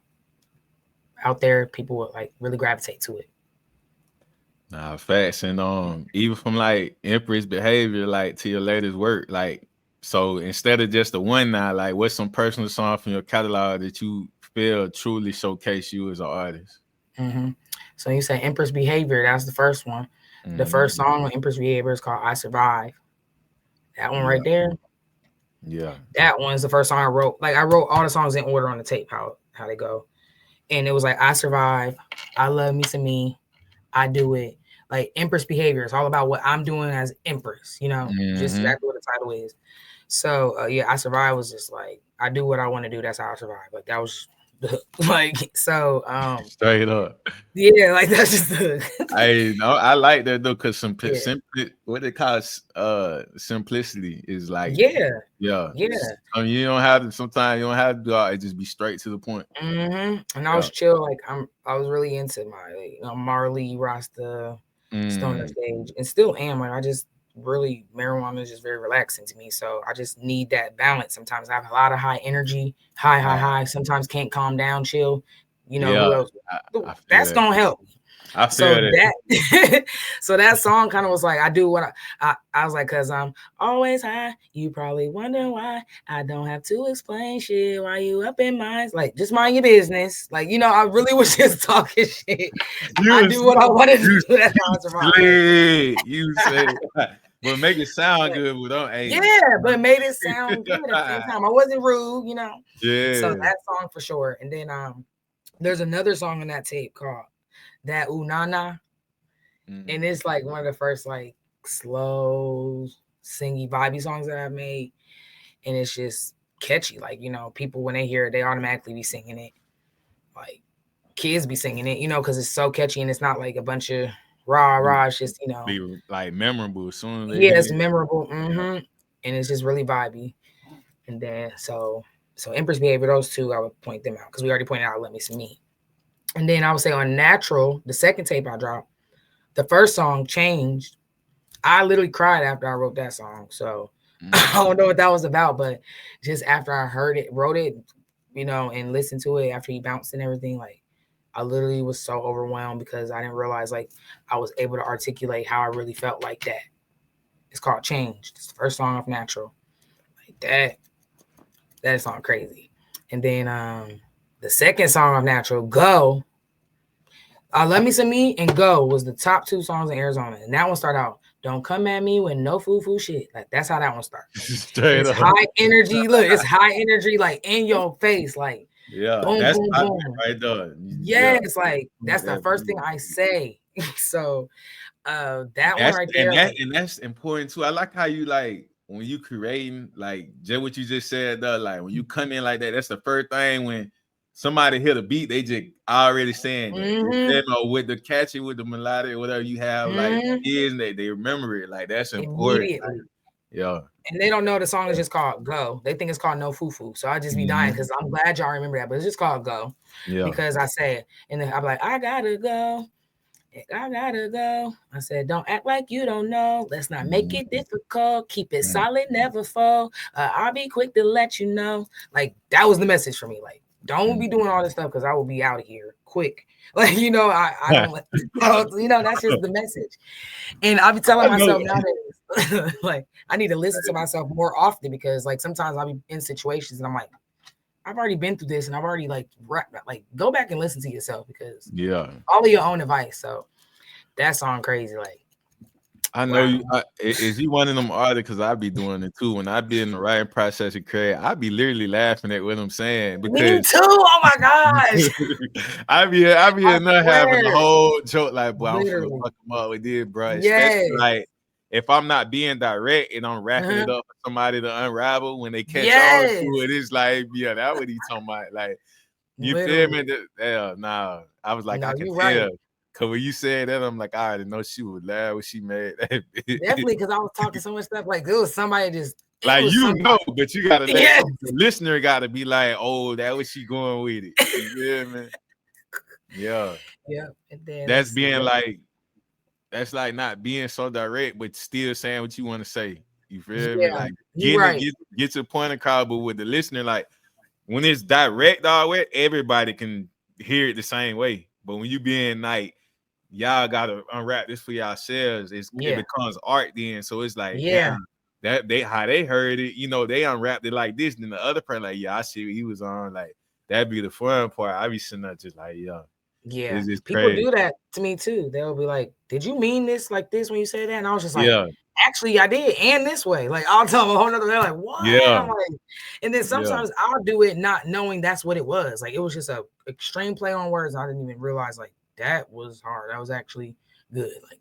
out there, people would like really gravitate to it. Nah, facts. And even from like Empress behavior, like to your latest work, like, so instead of just the one now, like what's some personal song from your catalog that you feel truly showcase you as an artist? So you say Empress Behavior, that's the first one. The first song on Empress Behavior is called I Survive. That one right there. Yeah. That one's the first song I wrote. Like I wrote all the songs in order on the tape, how they go. And it was like I Survive, I Love Me Some Me, I Do It. Like Empress Behavior, it's all about what I'm doing as Empress, just exactly what the title is. So yeah, I Survive was just like I do what I want to do. That's how I survive. Like that was like so. Straight up. Yeah, like that's just the. I like that though, because what they call simplicity is like. Yeah. You don't have to. Sometimes you don't have to do all. It just be straight to the point. And I was chill. Like I was really into my Marley, Rasta, Stoner stage, and still am. Like I just really marijuana is just very relaxing to me. So I just need that balance. Sometimes I have a lot of high energy, high. Sometimes can't calm down, chill. Who else? That's gonna help me. I feel that. So that song kind of was like I do what I was like, cause I'm always high. You probably wonder why I don't have to explain shit. Why you up in minds? Like just mind your business. Like I really was just talking shit. I do what I want to do. That's how I survive. You say, but make it sound good. But made it sound good at the same time. I wasn't rude, Yeah. So that song for sure. And then there's another song on that tape called That Ooh Na Na. And it's like one of the first like slow, singy, vibey songs that I've made. And it's just catchy. Like, people when they hear it, they automatically be singing it. Like kids be singing it, because it's so catchy and it's not like a bunch of rah. It's just, be like memorable as soon as it's memorable. And it's just really vibey. And then so Empress Behavior, those two, I would point them out because we already pointed out Let Me See Me. And then I would say on Natural, the second tape I dropped, the first song Changed. I literally cried after I wrote that song. So I don't know what that was about, but just after I wrote it, and listened to it after he bounced and everything, like I literally was so overwhelmed because I didn't realize like I was able to articulate how I really felt like that. It's called Changed. It's the first song off Natural. Like that song crazy. And then the second song of Natural, Go. Let Me Some Me and Go was the top two songs in Arizona. And that one started out, don't come at me with no foo shit. Like that's how that one starts. It's high energy. Look, it's high energy, like in your face. Like boom, that's boom, boom. Right there. Yeah, it's like that's the first thing I say. So that one right there. And that's important too. I like how you like when you creating, like just what you just said though, like when you come in like that, that's the first thing when somebody hit a beat, they just already saying that. With the catchy, with the melodic, whatever you have, like is they remember it. Like that's important. Like, and they don't know the song is just called Go. They think it's called No Foo. So I just be dying because I'm glad y'all remember that, but it's just called Go. Because I said, and then I'm like, I gotta go. I said, don't act like you don't know. Let's not make it difficult. Keep it solid, never fall. I'll be quick to let you know. Like that was the message for me. Like, don't be doing all this stuff because I will be out of here quick. Like, I don't let that's just the message. And I'll be telling myself nowadays, like, I need to listen to myself more often because like sometimes I'll be in situations and I'm like, I've already been through this and I've already like go back and listen to yourself because all of your own advice. So that song crazy. Like I know is you one of them artists because I be doing it too. When I be in the writing process of create, I be literally laughing at what I'm saying. Because me too. Oh my gosh. I be in there having a whole joke like, boy, I'm gonna fuck them up. We did, bro. Especially like if I'm not being direct and I'm wrapping it up for somebody to unravel when they catch on to it, it's like, that's what he talking about. Like, you feel me? Nah, I was like, I can tell. Cause when you said that, I'm like, I already know she would laugh when she made that. Definitely, because I was talking so much stuff. Like, there was somebody just Like, you know, but you gotta let the listener gotta be like, oh, that was she going with it. You feel me? Yeah. Yeah. And then That's being like, that's like not being so direct, but still saying what you want to say. You feel me? Like get to the point of call, but with the listener, like when it's direct all way, everybody can hear it the same way. But when you being like, y'all gotta unwrap this for yourselves, it becomes art then. So it's like, damn, that they how they heard it, you know, they unwrapped it like this. Then the other person, like, yeah, I see what he was on. Like, that'd be the fun part. I be sitting there just like, yeah, people do that to me too. They'll be like, did you mean this like this when you said that? And I was just like, actually I did, and this way. Like, I'll tell them a whole nother way, like, what? I'm like, and then sometimes I'll do it not knowing that's what it was. Like, it was just a extreme play on words. I didn't even realize like that was hard. That was actually good. Like,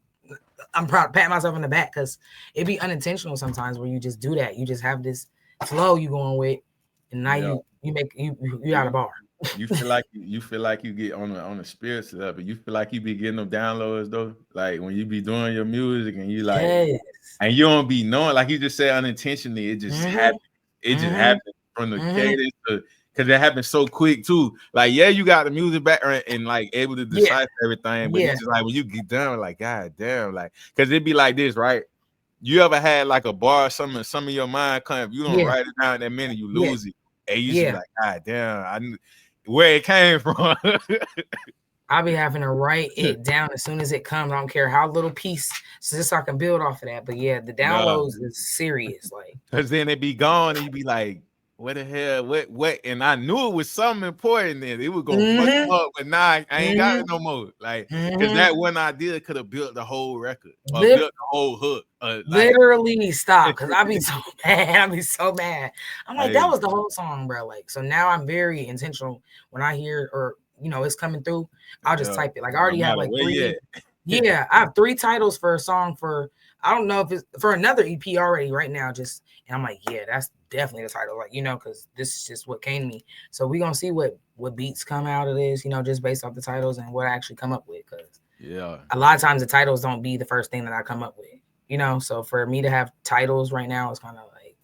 I'm proud to pat myself on the back because it'd be unintentional sometimes where you just do that. You just have this flow you going with, and now you out of bar. You feel like you get on the spiritual level. You feel like you be getting them downloads though. Like when you be doing your music and you like, and you don't be knowing, like you just said unintentionally, it just happens. It just happens from the cadence because it happens so quick too. Like, you got the music back and like able to decipher everything, but it's just like when you get done, like, god damn, like, because it'd be like this, right? You ever had like a bar, some of your mind come, if you don't write it down in that minute, you lose it. And you just like, god damn, where it came from. I'll be having to write it down as soon as it comes. I don't care how little piece, so just so I can build off of that. But yeah, the downloads is serious, like, because then it be gone and you be like, what the hell, what? And I knew it was something important then. It was gonna fuck up, but now I ain't got it no more. Like, because that one idea could have built the whole record or built the whole hook. Literally stop, because I be so mad. I'm like, that was the whole song, bro. Like, so now I'm very intentional when I hear or it's coming through. I'll just type it. Like, I already have like 3. I have 3 titles for a song for, I don't know if it's for another EP already right now. Just, and I'm like, that's definitely the title, like, because this is just what came to me. So we gonna see what beats come out of this, just based off the titles and what I actually come up with. Because a lot of times the titles don't be the first thing that I come up with. So for me to have titles right now is kind of like,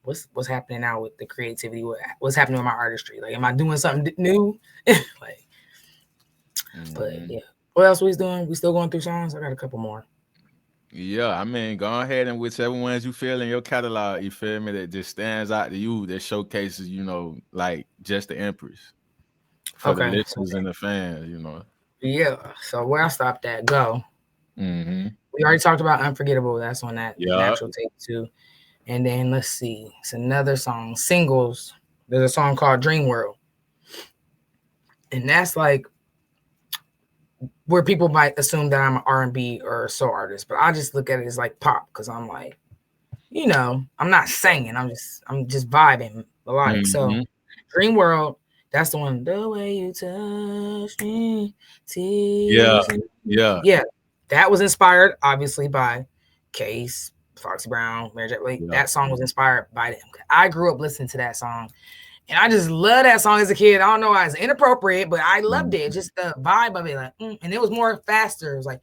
what's happening now with the creativity? What's happening with my artistry? Like, am I doing something new? Like, but yeah. What else we doing? We still going through songs? I got a couple more. Yeah, I mean, go ahead and whichever ones you feel in your catalog, you feel me, that just stands out to you, that showcases, like just the Empress for the listeners and the fans, Yeah. So where I stopped at, go. We already talked about Unforgettable. That's on that Natural Tape 2. And then let's see. It's another song. Singles. There's a song called Dream World. And that's like where people might assume that I'm an R&B or a soul artist, but I just look at it as like pop, because I'm like, I'm not singing. I'm just vibing melodic. So Dream World, that's the one. The way you touch me. Yeah. That was inspired, obviously, by Case, Foxy Brown, Mary J. Blake. That song was inspired by them. I grew up listening to that song, and I just love that song as a kid. I don't know why it's inappropriate, but I loved it. Just the vibe of it, like, and it was more faster. It was like,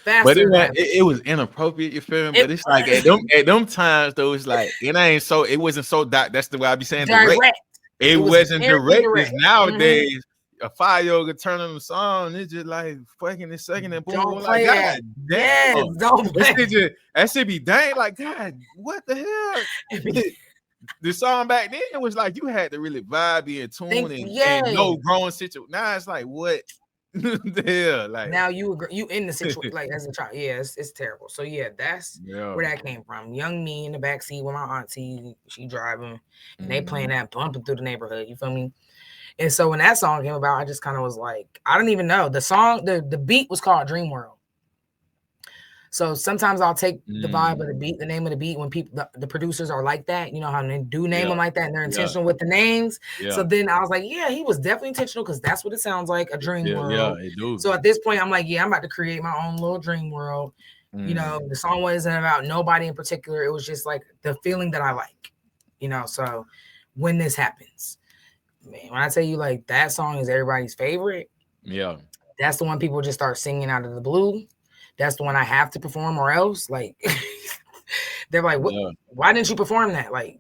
faster. But it was inappropriate, you feel me? But it's like at them times though, it's like it wasn't so that's the way I be saying direct. It wasn't direct. Because nowadays a 5-year-old could turn on the song, it's just like fucking this second and boom. Don't play that. Damn. Don't play. That shit be dang, like, God, what the hell? The song back then, it was like you had to really vibe, be in tune, and no growing situation. Now it's like, what the hell? Like, now you in the situation, like, as a child. Yeah, it's terrible. So that's where that came from. Young me in the backseat with my auntie, she driving, and they playing that, bumping through the neighborhood. You feel me? And so when that song came about, I just kind of was like, I don't even know. The song, the beat was called Dream World. So sometimes I'll take the vibe of the beat, the name of the beat, when people, the producers are like that, how they do name them like that, and they're intentional with the names. So then I was like, he was definitely intentional, because that's what it sounds like, a dream world. Yeah, it do. So at this point, I'm like, I'm about to create my own little dream world. The song wasn't about nobody in particular. It was just like the feeling that I like, So when this happens, man, when I tell you, like, that song is everybody's favorite, that's the one people just start singing out of the blue. That's the one I have to perform, or else, like, They're like, what? Yeah. Why didn't you perform that? Like,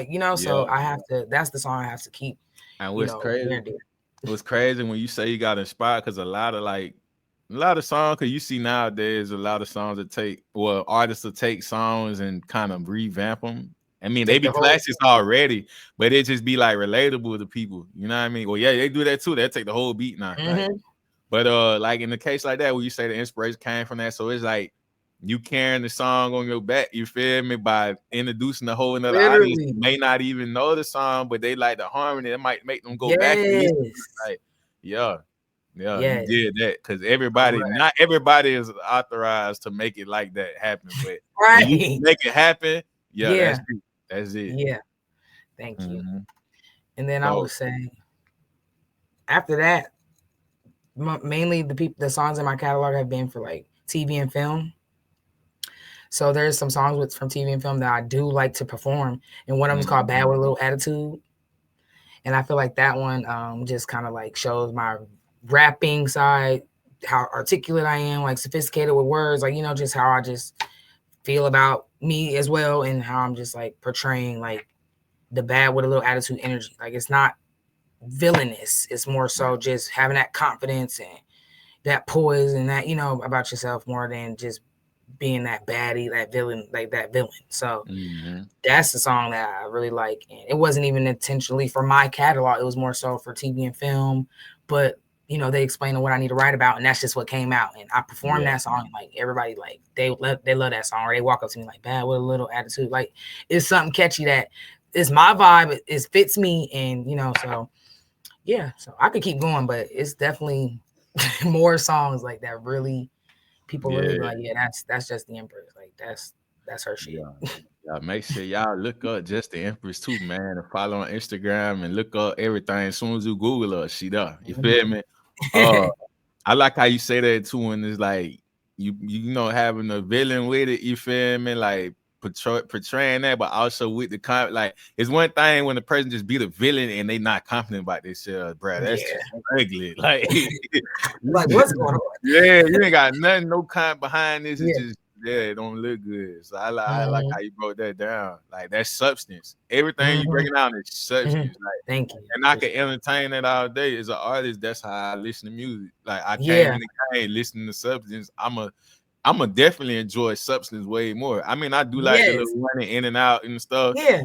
you know. So Yeah. I have to. That's the song I have to keep. And You what's know, crazy? near and dear. It was crazy when you say you got inspired because a lot of songs, because you see nowadays a lot of songs that artists will take songs and kind of revamp them. I mean, they Take be the whole. classics already, but it just be like relatable to people. You know what I mean? Well, yeah, they do that too. They take the whole beat now. Like, but like in the case like that, where you say the inspiration came from that, so it's like you carrying the song on your back, you feel me, by introducing a whole another audience who may not even know the song, but they like the harmony. It might make them go back and listen. Like, yeah, you did that because not everybody is authorized to make it like that happen, but when you make it happen, that's it. Yeah, thank you. And then I would say after that, mainly the songs in my catalog have been for like TV and film. So there's some songs from TV and film that I do like to perform, and one of them is called "Bad with a Little Attitude," and I feel like that one just kind of like shows my rapping side, how articulate I am, like sophisticated with words, like, you know, just how I just feel about me as well, and how I'm just like portraying like the bad with a little attitude energy. Like, it's not villainous, it's more so just having that confidence and that poise and that, you know, about yourself more than just being that baddie, that villain, like that villain. So that's the song that I really like. And it wasn't even intentionally for my catalog. It was more so for TV and film. But, you know, they explained what I need to write about, and that's just what came out. And I performed that song. Like, everybody, like, they love that song. Or they walk up to me like, "Bad with a little attitude." Like, it's something catchy that is my vibe. It fits me. And, you know, so yeah. So I could keep going, but it's definitely more songs like that really people really be like, yeah, that's just the Empress. Like, that's her shit. Yeah, make sure y'all look up Just the Empress too, man, and follow on Instagram and look up everything. As soon as you Google her, she there. You feel me? I like how you say that too, when it's like you know, having a villain with it. You feel me? Like portraying that, but also with the like, it's one thing when the person just be the villain and they not confident about themselves, bro. That's just ugly. Like, like, what's going on? Yeah, you ain't got nothing, no kind behind this. It's just it don't look good. So I like how you broke that down. Like, that's substance. Everything you breaking down is substance. Like, thank you. And I can entertain that all day. As an artist, that's how I listen to music. Like, I can't listening to substance. I'm a definitely enjoy substance way more. I mean, I do like the little running in and out and stuff. Yeah.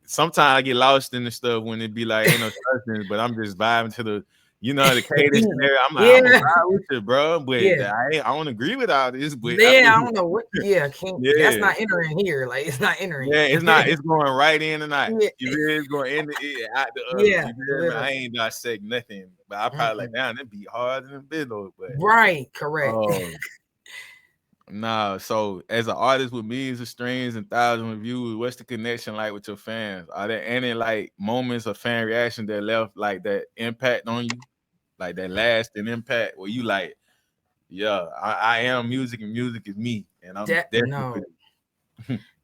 Sometimes I get lost in the stuff when it be like ain't no substance, but I'm just vibing to the, you know, the cadence in there. I'm like, I'm gonna ride with it, bro. But I don't agree with all this. But I don't know what. That's not entering here. Like, it's not entering. Yeah, it's not. It's going right in and out. It's going in the out the other. I ain't dissect nothing, but I probably like, damn, that beat hard in the middle. But correct. Nah, so as an artist with millions of streams and thousands of views, what's the connection like with your fans? Are there any like moments of fan reaction that left like that impact on you, like that lasting impact where you like, I am music and music is me, and I'm definitely.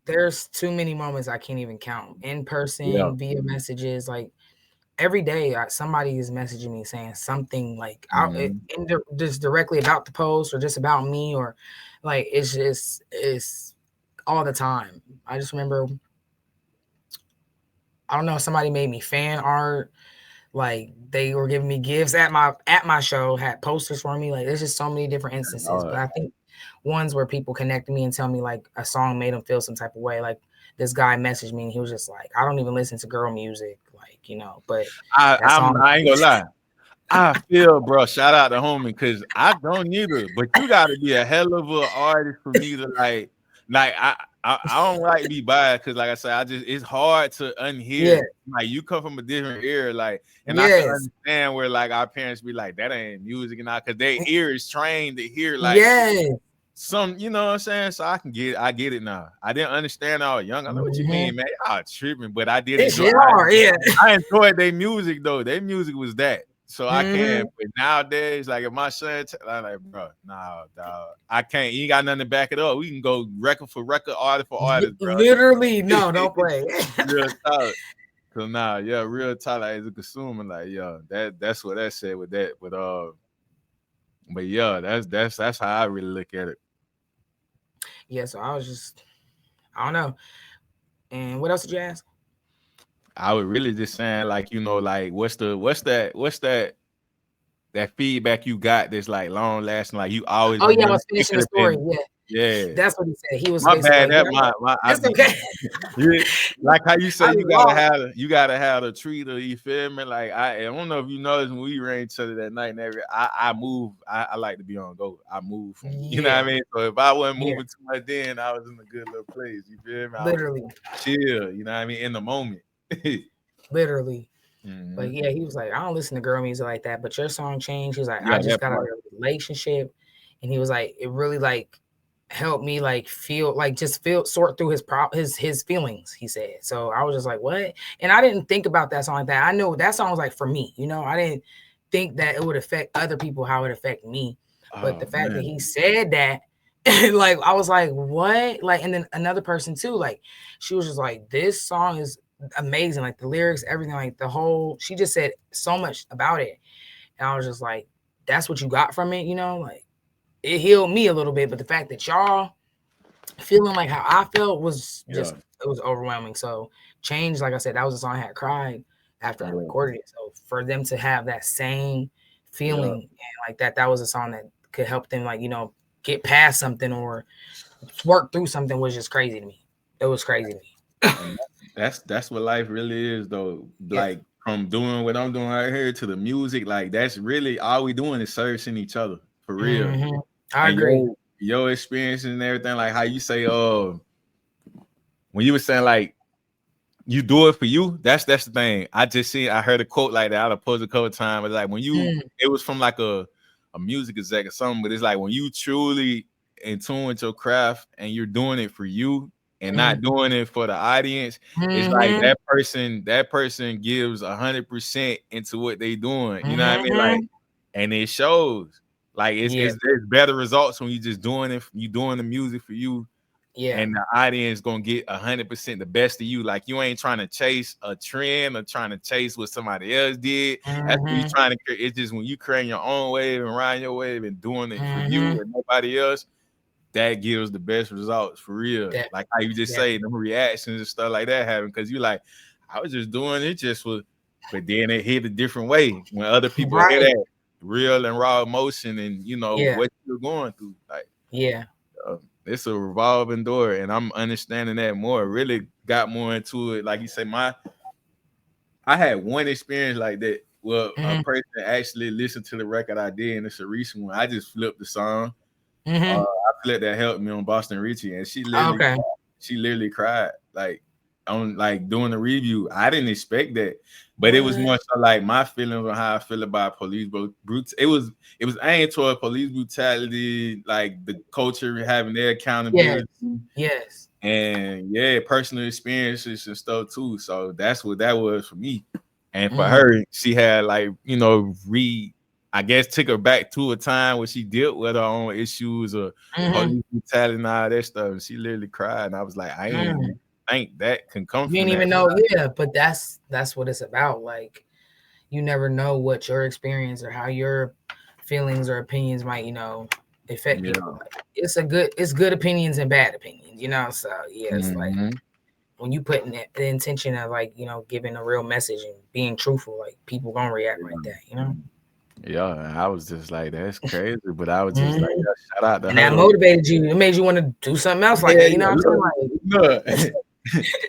There's too many moments I can't even count. In person, via messages, like every day somebody is messaging me saying something like just directly about the post or just about me, or like it's all the time. I just remember, I don't know, somebody made me fan art, like they were giving me gifts at my show, had posters for me. Like, there's just so many different instances. But I think ones where people connect me and tell me like a song made them feel some type of way. Like, this guy messaged me and he was just like, I don't even listen to girl music, like, you know, but I ain't gonna lie. I feel, bro, shout out to homie, because I don't either. But you gotta be a hell of an artist for me to like I don't like to be biased, because like I said, it's hard to unhear. Like, you come from a different era, like, and I can understand where like our parents be like, that ain't music and all, because their ear is trained to hear like some, you know what I'm saying? So I get it now. I didn't understand all young. I know what you mean, man. Y'all tripping, but I did enjoy I enjoyed their music though. Their music was that. So I can't, but nowadays, like if my son, I'm like, bro, nah, dog, I can't. You ain't got nothing to back it up. We can go record for record, artist for artist, bro. Literally, no, don't play. Real talk. So now, real talk, like, as a consumer, like, that's what that said with that. But that's how I really look at it. So I was just I don't know. And what else did you ask? I was really just saying, like, you know, like what's that feedback you got that's like long lasting, like you always Oh yeah, I remember. was finishing the story. Yeah. Yeah. That's what he said. He was My basically bad. like, That yeah, my I it's be okay. yeah, like how you say I you be lost. gotta have a treater. You feel me? Like I don't know if you noticed when we ran each other that night and every I move. I like to be on go. I move from you know what I mean. So if I wasn't moving too much, then I was in a good little place. You feel me? I Literally was chill. You know what I mean? In the moment. Literally. Mm-hmm. But yeah, he was like, I don't listen to girl music like that. But your song changed. He was like, Yeah, I just that got out of part. a relationship, and he was like, it really like helped me like feel like just sort through his feelings. He said. So I was just like, what? And I didn't think about that song like that. I know that song was like for me. You know, I didn't think that it would affect other people how it affect me. But the fact that he said that, like I was like, what? Like, and then another person too. Like, she was just like, this song is amazing, like the lyrics, everything, like the whole, she just said so much about it, and I was just like, that's what you got from it, you know, like it healed me a little bit. But the fact that y'all feeling like how I felt was just it was overwhelming. So Change, like I said, that was a song I had cried after I recorded it. So for them to have that same feeling and like that was a song that could help them, like, you know, get past something or work through something was just crazy to me. It was crazy to me. And that's what life really is, though. Like from doing what I'm doing right here to the music, like that's really all we doing is servicing each other for real. Mm-hmm. I And agree. Your experiences and everything, like how you say, when you were saying like you do it for you, that's the thing. I heard a quote like that. I posed a couple of times. It's like when it was from like a music exec or something, but it's like when you truly in tune with your craft and you're doing it for you and not doing it for the audience, it's like that person gives 100% into what they doing. You know what I mean? Like, and it shows. Like it's better results when you just doing it. You doing the music for you. Yeah. And the audience gonna get 100% the best of you. Like you ain't trying to chase a trend or trying to chase what somebody else did. That's what you trying to create. It's just when you create your own wave and riding your wave and doing it for you and nobody else, that gives the best results for real. Like how you just say them reactions and stuff like that happen because you like, I was just doing it just for, but then it hit a different way when other people hear that real and raw emotion and you know what you're going through. Like it's a revolving door, and I'm understanding that more. Really got more into it. Like you say, I had one experience like that. Well, a person actually listened to the record I did, and it's a recent one. I just flipped the song. I feel like that helped me on Boston Richie, and she literally cried like on like doing the review. I didn't expect that, but it was more so like my feelings on how I feel about police it was aimed toward police brutality, like the culture having their accountability. Yes. And personal experiences and stuff too. So that's what that was for me. And for her, she had like, you know, I guess took her back to a time where she dealt with her own issues or police brutality and all that stuff. And she literally cried. And I was like, I ain't think that can come from You didn't even that. know, but that's what it's about. Like, you never know what your experience or how your feelings or opinions might, you know, affect people. Like, it's good opinions and bad opinions, you know. So it's like when you put in the intention of like, you know, giving a real message and being truthful, like people gonna react like that, you know. Yeah, I was just like, that's crazy. But I was just like, shout out to her. And that motivated you. It made you want to do something else like that. You know what I'm saying?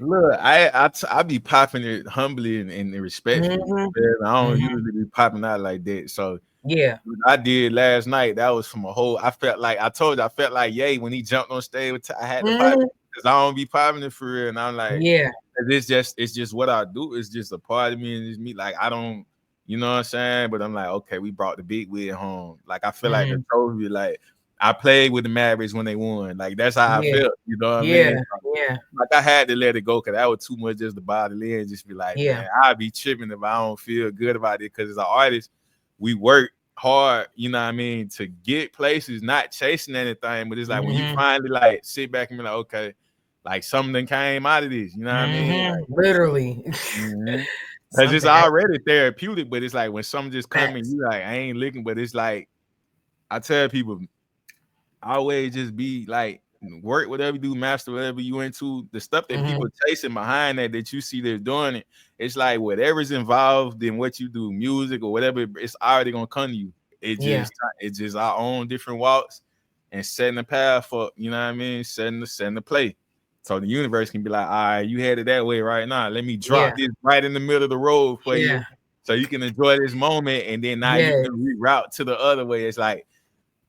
Look, I be popping it humbly and respectfully. I don't usually be popping out like that. So what I did last night, that was from a whole. I felt like Ye when he jumped on stage. I had to pop because I don't be popping it for real. And I'm like, it's just what I do. It's just a part of me and it's me. Like I don't, you know what I'm saying? But I'm like, okay, we brought the big win home. Like I feel like the trophy, like I played with the Mavericks when they won. Like that's how I felt. You know what I mean? Like I had to let it go because that was too much just to bother in and just be like, man, I'd be tripping if I don't feel good about it. Because as an artist, we work hard, you know what I mean, to get places, not chasing anything. But it's like when you finally like sit back and be like, okay, like something came out of this, you know what I mean? Like, literally. Because it's already therapeutic, but it's like when something just coming, you like, I ain't looking, but it's like I tell people, always just be like work, whatever you do, master, whatever you into, the stuff that people chasing behind that you see they're doing it. It's like whatever's involved in what you do, music or whatever, it's already gonna come to you. It's just our own different walks and setting the path for, you know what I mean, setting the play. So the universe can be like, all right, you headed that way right now. Let me drop this right in the middle of the road for you, so you can enjoy this moment, and then now you can reroute to the other way. It's like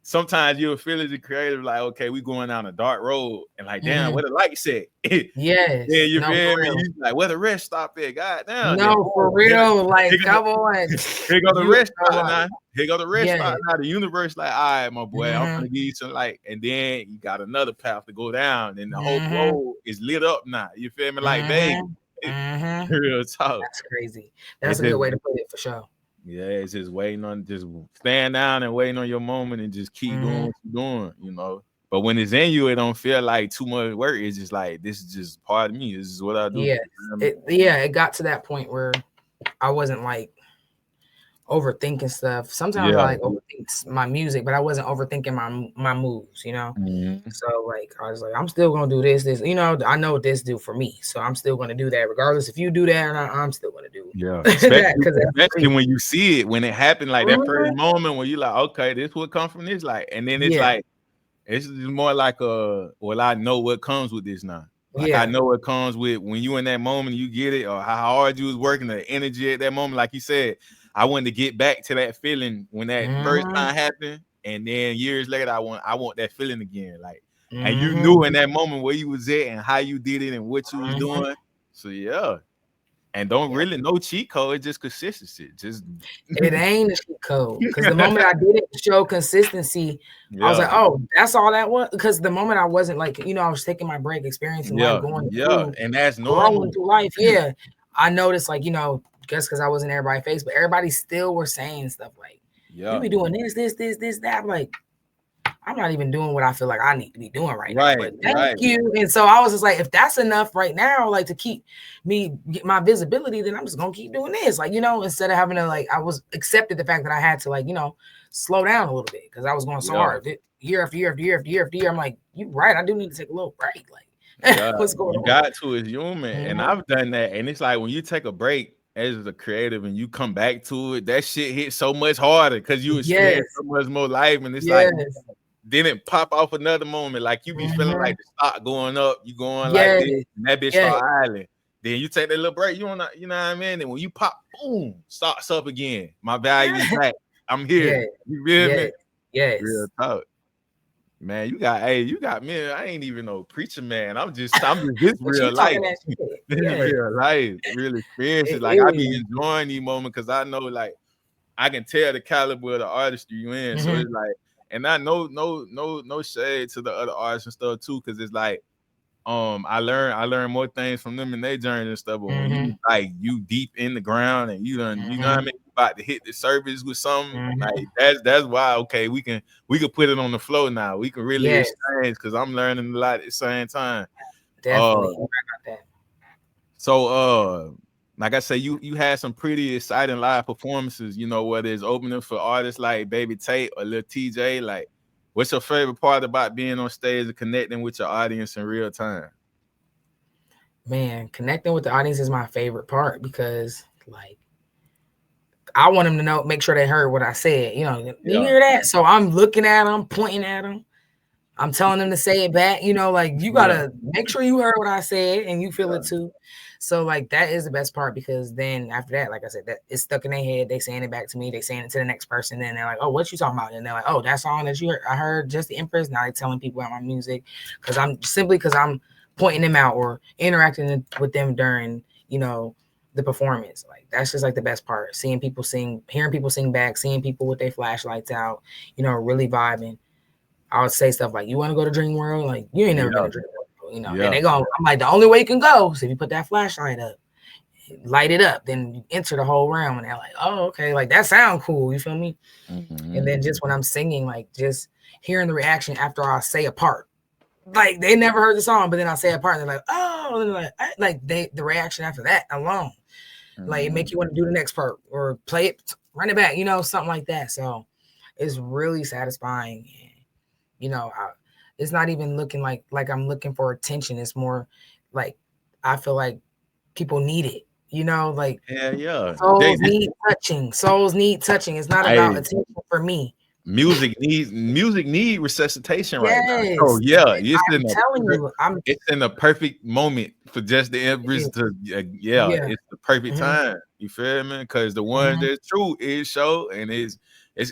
sometimes you'll feel as a creative, like, okay, we going down a dark road, and like, damn, where the light set? Yes. Yeah, you feel me? You like, where the rest stop at? God damn. No, for real. Like, come on. Here go the rest stop now. Here go the rest stop now. The universe, like, all right, my boy, I'm gonna give you some light. And then you got another path to go down, and the whole road is lit up now. You feel me? Like, baby. Real talk. That's crazy. That's a good way to put it for sure. Yeah, it's just waiting on, just stand down and waiting on your moment and just keep doing what you're doing, you know. But when it's in you, it don't feel like too much work. It's just like, this is just part of me. This is what I do. Yeah, it got to that point where I wasn't like overthinking stuff. Sometimes I like overthink my music, but I wasn't overthinking my moves, you know. So like I was like, I'm still gonna do this, you know. I know what this do for me, so I'm still gonna do that regardless if you do that or not. I'm still gonna do especially when you see it, when it happened, like that first moment when you like, okay, this what come from this, like, and then it's like, it's just more like well, I know what comes with this now. Like I know what comes with when you in that moment, you get it, or how hard you was working, the energy at that moment. Like you said, I wanted to get back to that feeling when that first time happened, and then years later, I want that feeling again. Like, and you knew in that moment where you was at and how you did it and what you was doing. So yeah. And don't really no cheat code, it's just consistency. Just it ain't a cheat code. Because the moment I didn't show consistency, I was like, oh, that's all that was. Because the moment I wasn't like, you know, I was taking my break, experiencing life, going through, and that's normal through life. I noticed, like, you know, just because I wasn't everybody's face, but everybody still were saying stuff like, you be doing this, that. I'm like, I'm not even doing what I feel like I need to be doing right now. But thank you. And so I was just like, if that's enough right now, like to keep me get my visibility, then I'm just gonna keep doing this. Like, you know, instead of having to like, I was accepted the fact that I had to like, you know, slow down a little bit because I was going so hard year after year after year after year after year. I'm like, you right, I do need to take a little break. Like, what's going on? You got to, it's human. And I've done that. And it's like when you take a break as a creative and you come back to it, that shit hits so much harder because you experience so much more life. And it's like, didn't pop off another moment, like you be feeling like the stock going up, you going like this, and that bitch start island. Then you take that little break, you know what I mean? And when you pop, boom, starts up again. My value is back. I'm here. You feel me? Yes. Real talk. Man, you got me. I ain't even no preacher, man. I'm just this real life. Real life, real experiences. Like I be enjoying these moments because I know, like, I can tell the caliber of the artistry you in. So it's like. And I know no shade to the other artists and stuff too, because it's like I learn more things from them in their journey and stuff. But when you like you deep in the ground and you done, you know what I mean, you about to hit the surface with something, like that's why we can put it on the floor now. We can really exchange because I'm learning a lot at the same time. Definitely. I got that. So like I say, you had some pretty exciting live performances, you know, whether it's opening for artists like Baby Tate or Lil TJ. Like, what's your favorite part about being on stage and connecting with your audience in real time? Man, connecting with the audience is my favorite part because, like, I want them to know, make sure they heard what I said. You know, you hear that? So I'm looking at them, pointing at them. I'm telling them to say it back. You know, like, you got to make sure you heard what I said and you feel it too. So like that is the best part because then after that, like I said, that it's stuck in their head. They saying it back to me. They saying it to the next person. Then they're like, "Oh, what you talking about?" And they're like, "Oh, that song that you heard, I heard just the Empress." Now they're telling people about my music because I'm pointing them out or interacting with them during, you know, the performance. Like that's just like the best part. Seeing people sing, hearing people sing back, seeing people with their flashlights out, you know, really vibing. I would say stuff like, "You want to go to Dream World?" Like, you ain't never been to Dream World. You know, and they go, I'm like, the only way you can go is if you put that flashlight up, light it up, then you enter the whole realm. And they're like, oh, okay, like that sound cool. You feel me? And then just when I'm singing, like just hearing the reaction after I say a part, like they never heard the song, but then I say a part and they're like, oh, and like the reaction after that alone, like it make you want to do the next part or play it, run it back, you know, something like that. So it's really satisfying. And, you know, it's not even looking like I'm looking for attention. It's more like I feel like people need it. You know, like yeah. souls need touching. Souls need touching. It's not about attention for me. Music need resuscitation right now. Oh Yes. yeah, it's in the perfect moment for just the Empress to it's the perfect time. You feel me? Because the ones that's true is show, and it's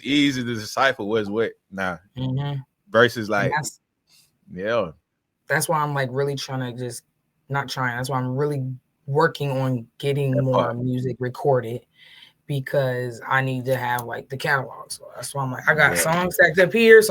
easy to decipher what's what now. Versus like that's why I'm like really trying to that's why I'm really working on getting more music recorded, because I need to have like the catalog. So that's why I'm like, I got songs stacked up here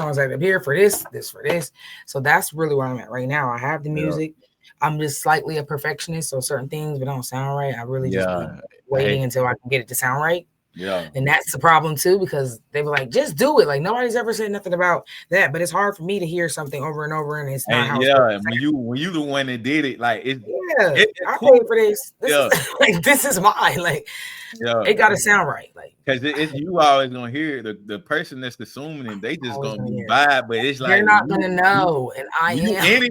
for this for this. So that's really where I'm at right now. I have the music. I'm just slightly a perfectionist, so certain things if it don't sound right, I really just be waiting until I can get it to sound right. Yeah. And that's the problem too, because they were like, just do it. Like nobody's ever said nothing about that, but it's hard for me to hear something over and over, and it's not how it's when you the one that did it, like it's I paid for this. This is mine. Like it gotta sound right. Like because it's you always gonna hear the person that's consuming it, they just gonna be vibe, but it's like they're not gonna know, and I am.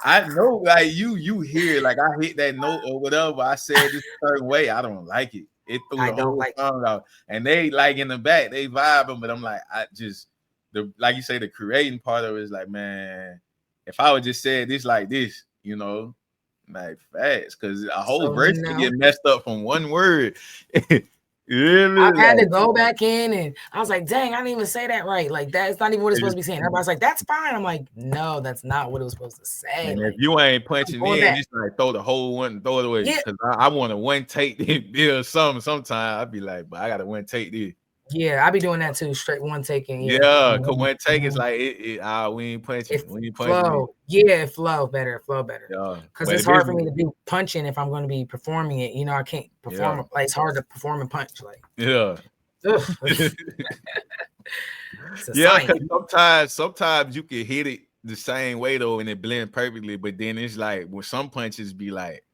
I know, like you hear, like I hit that note or whatever. I said this certain way, I don't like it. It threw the whole song out, and they like in the back they vibing, but I'm like, I just like you say, the creating part of it is like, man, if I would just say this like this, you know, like facts, because a whole verse can get messed up from one word. Really? I had to go back in, and I was like, dang, I didn't even say that right. Like that's not even what it's supposed to be saying. Everybody's like, that's fine. I'm like, no, that's not what it was supposed to say. And like, if you ain't punching in, just like throw the whole one and throw it away. Because I want to one take this something. Sometimes I'd be like, but I gotta one take this. Yeah, I be doing that too. Straight one taking. Yeah, cause one take is like we ain't punching. We ain't punching. Flow. It flow better. Yeah. Because it's hard for me to do punching if I'm going to be performing it. You know, I can't perform. Yeah. Like it's hard to perform and punch. Like because sometimes you can hit it the same way though, and it blend perfectly. But then it's like when some punches be like.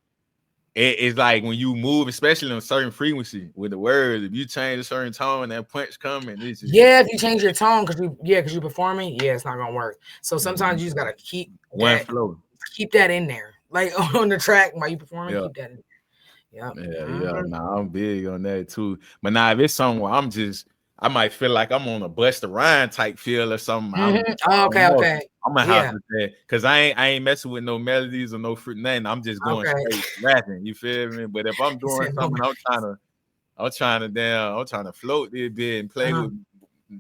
It's like when you move, especially on a certain frequency with the words, if you change a certain tone, that punch coming. If you change your tone because you're performing, it's not gonna work. So sometimes you just gotta keep one flow, keep that in there, like on the track while you performing. Keep that in there. Nah, I'm big on that too. But now if it's somewhere I might feel like I'm on a Busta Rhymes type feel or something. Okay. I'm gonna have to say because I ain't messing with no melodies or no fruit, nothing. I'm just going straight rapping. You feel me? But if I'm doing something, I'm trying to float this bit and play with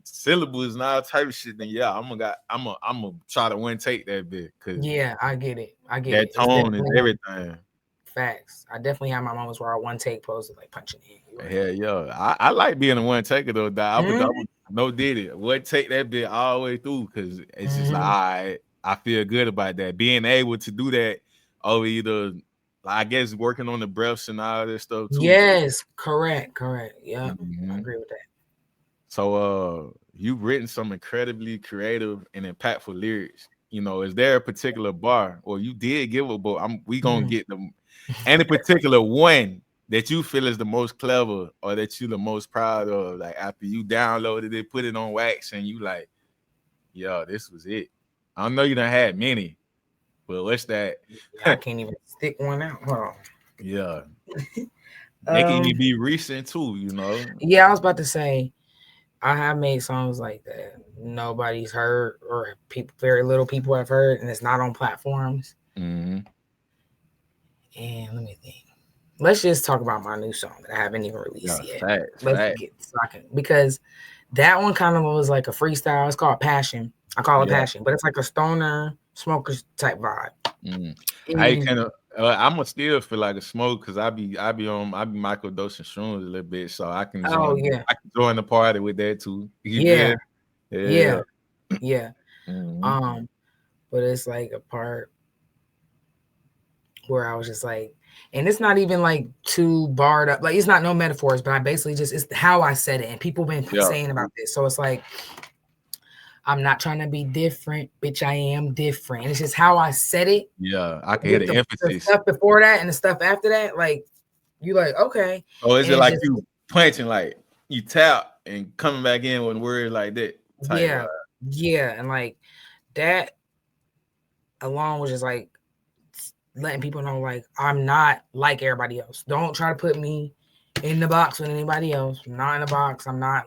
syllables and all type of shit. Then I'm gonna try to one take that bit because I get it. That tone is everything. Facts. I definitely have my moments where I one take posted like punching in. I like being a one taker though. No did it. What take that bit all the way through because it's just like I feel good about that. Being able to do that over either I guess working on the breaths and all this stuff too. Yes, correct. Yeah, I agree with that. So you've written some incredibly creative and impactful lyrics. You know, is there a particular bar or you did give a book? We gonna get them. Any particular one that you feel is the most clever or that you the most proud of, like after you downloaded it, put it on wax, and you like, this was it. I know you done had many, but what's that? I can't even stick one out. Hold on. They can even be recent too, you know. I was about to say, I have made songs like that nobody's heard or very little people have heard, and it's not on platforms. Mm-hmm. And let me think. Let's just talk about my new song that I haven't even released yet. Let's get because that one kind of was like a freestyle. It's called Passion. I call it Passion, but it's like a stoner smokers type vibe. I'm gonna still feel like a smoke because I be microdosing shrooms a little bit, so I can join the party with that too. Yeah. Mm-hmm. But it's like a part where I was just like, and it's not even like too barred up, like it's not no metaphors, but I basically it's how I said it, and people been saying about this, so it's like I'm not trying to be different, bitch. I am different. And it's just how I said it. Yeah, I can hear the emphasis. The stuff before that and the stuff after that, like you like okay. Oh, is it like you punching, like you tap and coming back in with words like that? Yeah, and like that. alone was just like letting people know, like, I'm not like everybody else. Don't try to put me in the box with anybody else. I'm not in the box. I'm not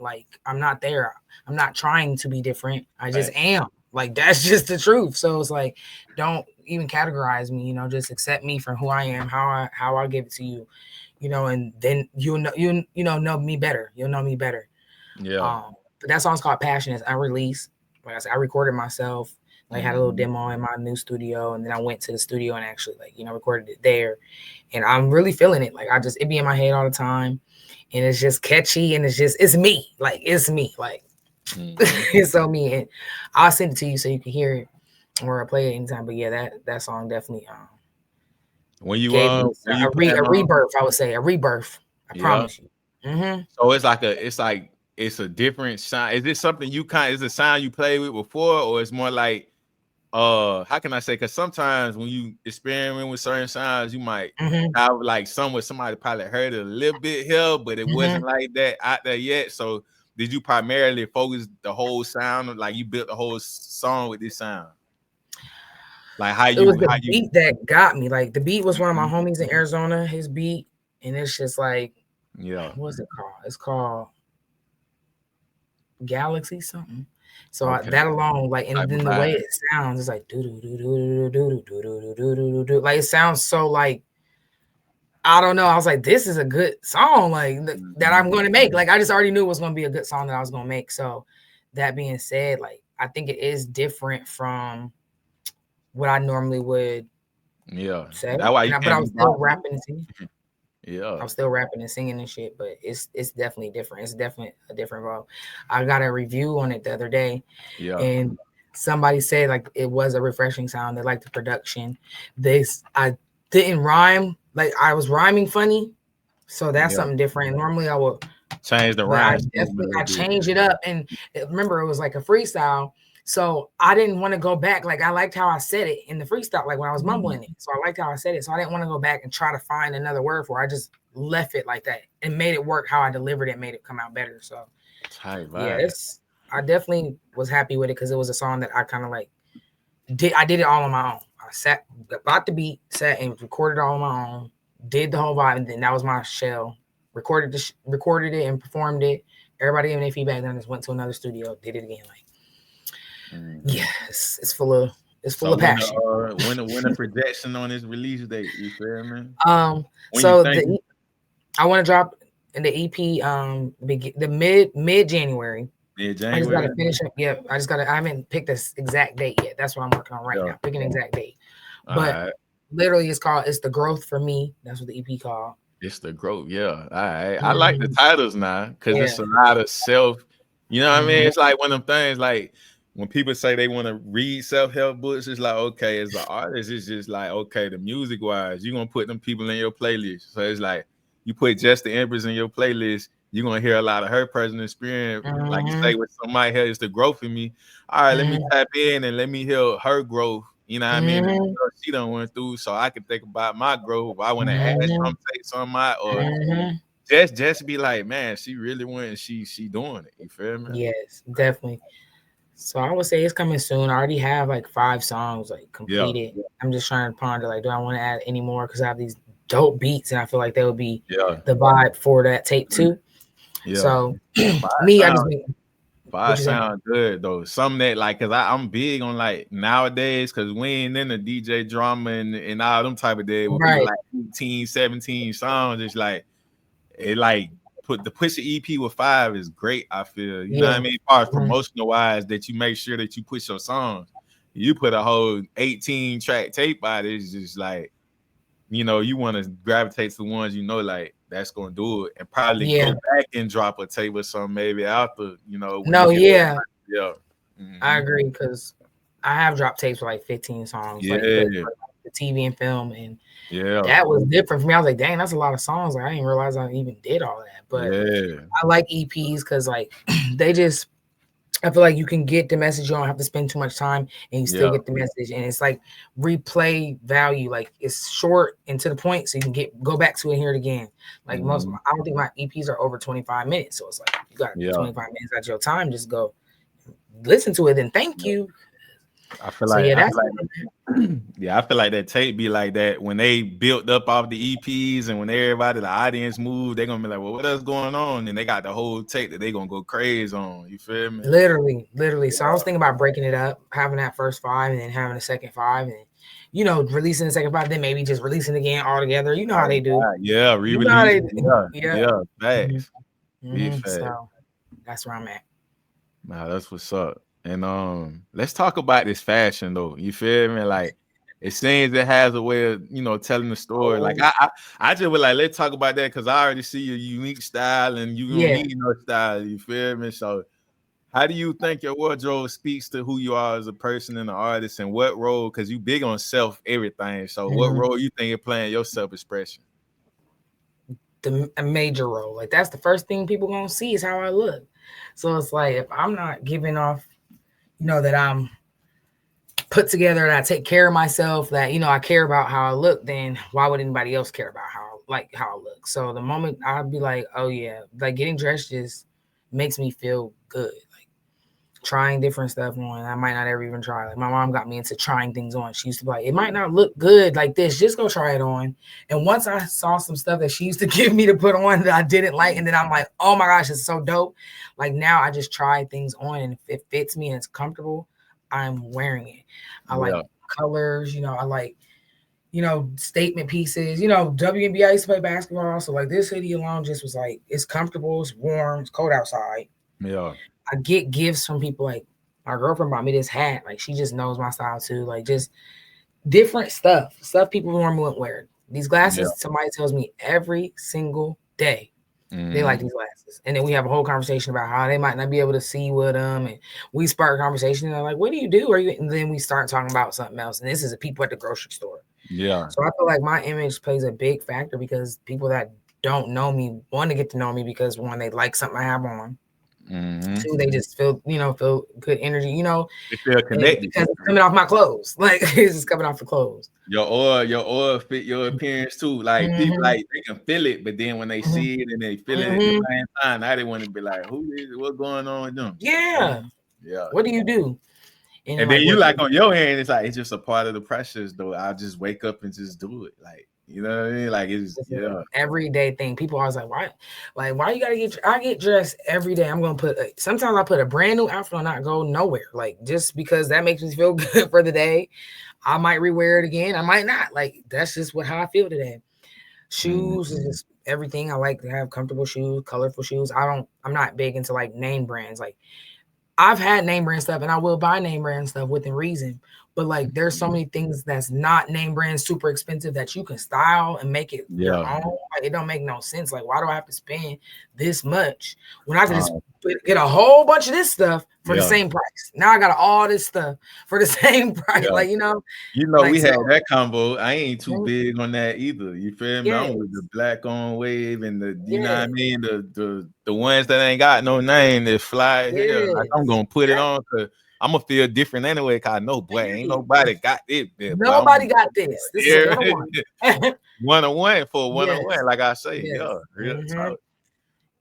there. I'm not trying to be different. I just am. Like, that's just the truth. So it's like, don't even categorize me, just accept me for who I am, how I give it to you, and then you'll know me better. You'll know me better. Yeah. But that song's called Passion. It's unreleased. Like I said, I recorded myself. Like, had a little demo in my new studio, and then I went to the studio and actually, recorded it there. And I'm really feeling it. Like, it be in my head all the time, and it's just catchy, and it's me. Like, it's me. Like, it's so me. And I'll send it to you so you can hear it or play it anytime. But yeah, that song definitely when you gave me a rebirth. I would say a rebirth. I promise you. Mm-hmm. So it's a different sound. Is this something is a sound you played with before, or it's more like how can I say? Because sometimes when you experiment with certain sounds, you might have like somebody probably heard it a little bit here, but it wasn't like that out there yet. So did you primarily focus the whole sound, like you built the whole song with this sound? Like it was the beat that got me. Like, the beat was one of my homies in Arizona, his beat, and it's just like, what's it called? It's called Galaxy something. So that alone, like, and then the way it sounds, it's like do do do do do do do do do do do. Like, it sounds so like, I don't know. I was like, this is a good song, like that I'm going to make. Like, I just already knew it was going to be a good song that I was going to make. So that being said, like, I think it is different from what I normally would say. But I was still rapping and singing. I'm still rapping and singing and shit, but it's definitely different. It's definitely a different vibe. I got a review on it the other day, and somebody said, like, it was a refreshing sound. They liked the production. I didn't rhyme, like, I was rhyming funny, so that's something different. Normally I would change the rhyme. I changed it up, and remember, it was like a freestyle. So I didn't want to go back. Like, I liked how I said it in the freestyle, like when I was mumbling it. So I liked how I said it. So I didn't want to go back and try to find another word for it. I just left it like that and made it work how I delivered it, made it come out better. So I definitely was happy with it because it was a song that I kind of like I did it all on my own. I sat, bought the beat, sat and recorded all on my own, did the whole vibe, and then that was my shell. Recorded it and performed it. Everybody gave me their feedback. Then I just went to another studio, did it again. Like, it's full of passion. When a projection on his release date, you feel me? I want to drop in the EP the mid January. I just gotta finish up. Yeah, I haven't picked this exact date yet. That's what I'm working on right now. Picking an exact date. But literally it's the growth for me. That's what the EP called. It's the growth, yeah. All right. I like the titles now because it's a lot of self. You know what I mean? It's like one of them things, like when people say they want to read self-help books, it's like, okay, as an artist, it's just like, okay, the music wise, you're gonna put them people in your playlist. So it's like you put just the Empress in your playlist, you're gonna hear a lot of her personal experience. Like you say, with somebody here, it's the growth in me. All right, let me tap in and let me hear her growth. You know what I mean? She done went through, so I can think about my growth. If I want to add something, take something out, or just be like, man, she really went and she doing it. You feel me? Yes, definitely. So I would say it's coming soon. I already have like 5 songs like completed. Yeah. I'm just trying to ponder, like, do I want to add any more? Because I have these dope beats, and I feel like they would be the vibe for that tape too. Yeah. So I sound good though. Something that, like, cause I'm big on like nowadays, cause we ain't in the DJ drama and all them type of days. Right. Like 18, 17 songs. It's like to push the EP with 5 is great. I feel, you know what I mean? As far as promotional wise, that you make sure that you push your songs. You put a whole 18 track tape out, it's just like, you know, you want to gravitate to the ones you know, like, that's gonna do it, and probably go back and drop a tape or something maybe after, you know. I agree, because I have dropped tapes for like 15 songs, like the TV and film, and that was different for me. I was like, dang, that's a lot of songs. Like, I didn't realize I even did all that. But I like EPs because, like, they just, I feel like you can get the message. You don't have to spend too much time, and you still get the message. And it's like replay value. Like, it's short and to the point, so you can go back to it and hear it again. Like I don't think my EPs are over 25 minutes. So it's like, you got 25 minutes out of your time, just go listen to it and thank you. I feel So like, yeah, I that's feel like yeah, I feel like that tape be like that when they built up off the EPs and when everybody, the audience moved, they're gonna be like, well, what else going on? And they got the whole tape that they gonna go crazy on. You feel me? literally. So I was thinking about breaking it up, having that first 5 and then having the second 5 and releasing the second 5, then maybe just releasing it again all together. You know how they do. Yeah, You know how re-release. they do. Yeah, facts. Big facts. So that's where I'm at. Nah, that's what's up. And let's talk about this fashion though. You feel me? Like it seems it has a way of telling the story. Like I just would like let's talk about that because I already see your unique style and you don't need no style. You feel me? So how do you think your wardrobe speaks to who you are as a person and an artist, and what role? Because you big on self everything. So what role you think it playing your self expression? A major role. Like that's the first thing people gonna see is how I look. So it's like if I'm not giving off, that I'm put together and I take care of myself, that I care about how I look, then why would anybody else care about how I look? So the moment I'd be like, oh yeah, like getting dressed just makes me feel good. Trying different stuff on. I might not ever even try. Like my mom got me into trying things on. She used to be like, it might not look good like this. Just go try it on. And once I saw some stuff that she used to give me to put on that I didn't like, and then I'm like, oh my gosh, it's so dope. Like now I just try things on, and if it fits me and it's comfortable, I'm wearing it. I like colors, I like, statement pieces. WNBA, I used to play basketball. So like this hoodie alone just was like, it's comfortable, it's warm, it's cold outside. Yeah. I get gifts from people. Like my girlfriend bought me this hat. Like she just knows my style too. Like just different stuff people normally wouldn't wear. These glasses, somebody tells me every single day they like these glasses. And then we have a whole conversation about how they might not be able to see with them. And we spark a conversation and they're like, what do you do? And then we start talking about something else. And this is the people at the grocery store. Yeah. So I feel like my image plays a big factor because people that don't know me want to get to know me because one, they like something I have on. Two, they just feel good energy, they feel connected because it's coming off my clothes. Like it's just coming off the clothes. Your oil fit your appearance too. Like people like they can feel it, but then when they see it and they feel it at the same time, now they want to be like, who is it? What's going on with them? Yeah. What do you do? And then you like on your end, it's like it's just a part of the process though. I just wake up and just do it. Like, you know what I mean? Like it's everyday thing. People always like, why you gotta I get dressed every day. I'm gonna sometimes I put a brand new outfit on, not go nowhere. Like just because that makes me feel good for the day. I might rewear it again. I might not. Like that's just how I feel today. Shoes is just everything. I like to have comfortable shoes, colorful shoes. I'm not big into like name brands. Like I've had name brand stuff and I will buy name brand stuff within reason. But like there's so many things that's not name brand super expensive that you can style and make it your own. Like, it don't make no sense. Like why do I have to spend this much when I can just get a whole bunch of this stuff for the same price? Now I got all this stuff for the same price. Like like, we had that combo. I ain't too big on that either. You feel me? I'm with the black on wave and the you know what I mean, the ones that ain't got no name that fly here. Like I'm gonna put it on because I'm gonna feel different anyway. Cause I know, boy, ain't nobody got it. Nobody got this. This is a one-on-one for one-on-one, like I say, real talk.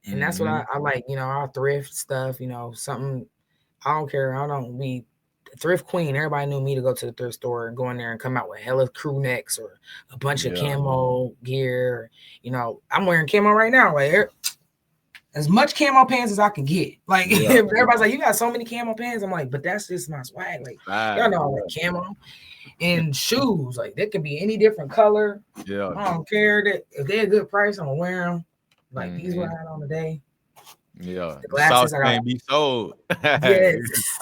And that's what I like. I'll thrift stuff. Something. I don't care. I don't be thrift queen. Everybody knew me to go to the thrift store and go in there and come out with hella crew necks or a bunch of camo gear. I'm wearing camo right now. Like as much camo pants as I can get. Like everybody's like, you got so many camo pants. I'm like, but that's just my swag. Like y'all know I like camo. And shoes, like they can be any different color. Yeah. I don't care that if they're a good price, I'm gonna wear them. Like these what I had on today. Yeah. The glasses can't be sold. Yes.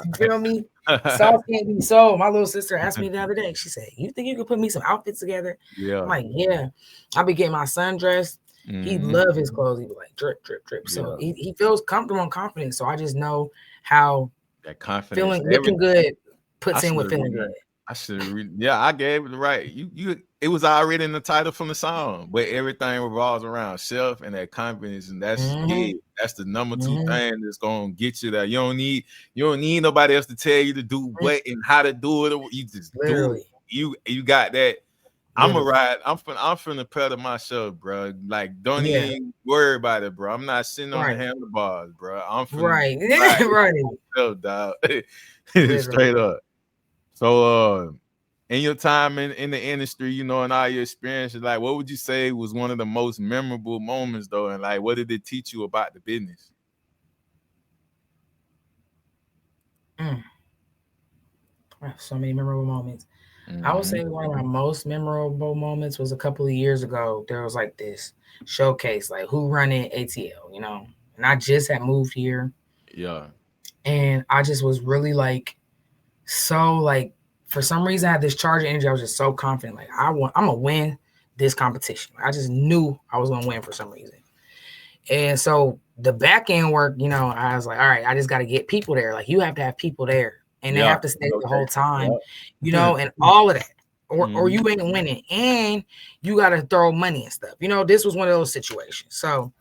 You feel me? Sauce can't be sold. My little sister asked me the other day. She said, you think you could put me some outfits together? Yeah. I'm like, yeah. I'll be getting my son dressed. He love his clothes. He be like drip, drip, drip. So he feels comfortable and confident. So I just know how that confidence, looking good puts in with feeling good. I should I gave it the right. You it was already in the title from the song, but everything revolves around self and that confidence, and that's it. That's the number 2 thing that's gonna get you there. You don't need nobody else to tell you to do what and how to do it. You just do it. You got that. I'm a ride. I'm from the pedal myself, bro. Like, don't even worry about it, bro. I'm not sitting on the handlebars, bro. I'm from right, myself, dog. Straight up. So in your time in the industry, you know, and all your experiences, like what would you say was one of the most memorable moments though? And like what did it teach you about the business? So many memorable moments. I would say one of my most memorable moments was a couple of years ago. There was like this showcase, like who running ATL, you know, and I just had moved here. Yeah. And I just was really like, so like, for some reason I had this charge of energy. I was just so confident, like I'm gonna win this competition. I just knew I was gonna win for some reason. And so the back end work, you know, I was like, all right, I just got to get people there. Like you have to have people there, and they have to stay the whole time, you know, and all of that, or you ain't winning, and you got to throw money and stuff. You know, this was one of those situations. So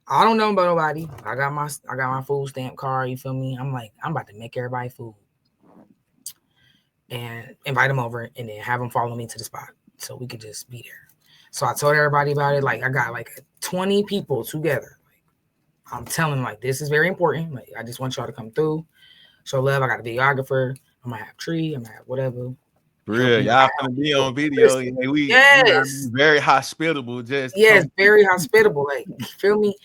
I don't know about nobody. I got my food stamp card. You feel me? I'm like, I'm about to make everybody food and invite them over, and then have them follow me to the spot so we could just be there. So I told everybody about it. Like I got like 20 people together. Like I'm telling them, like, this is very important. Like I just want y'all to come through, show love. I got a videographer. I'm gonna have tree. I'm gonna have whatever. For real, y'all gonna be on video. We very hospitable. Just very hospitable. Like you feel me?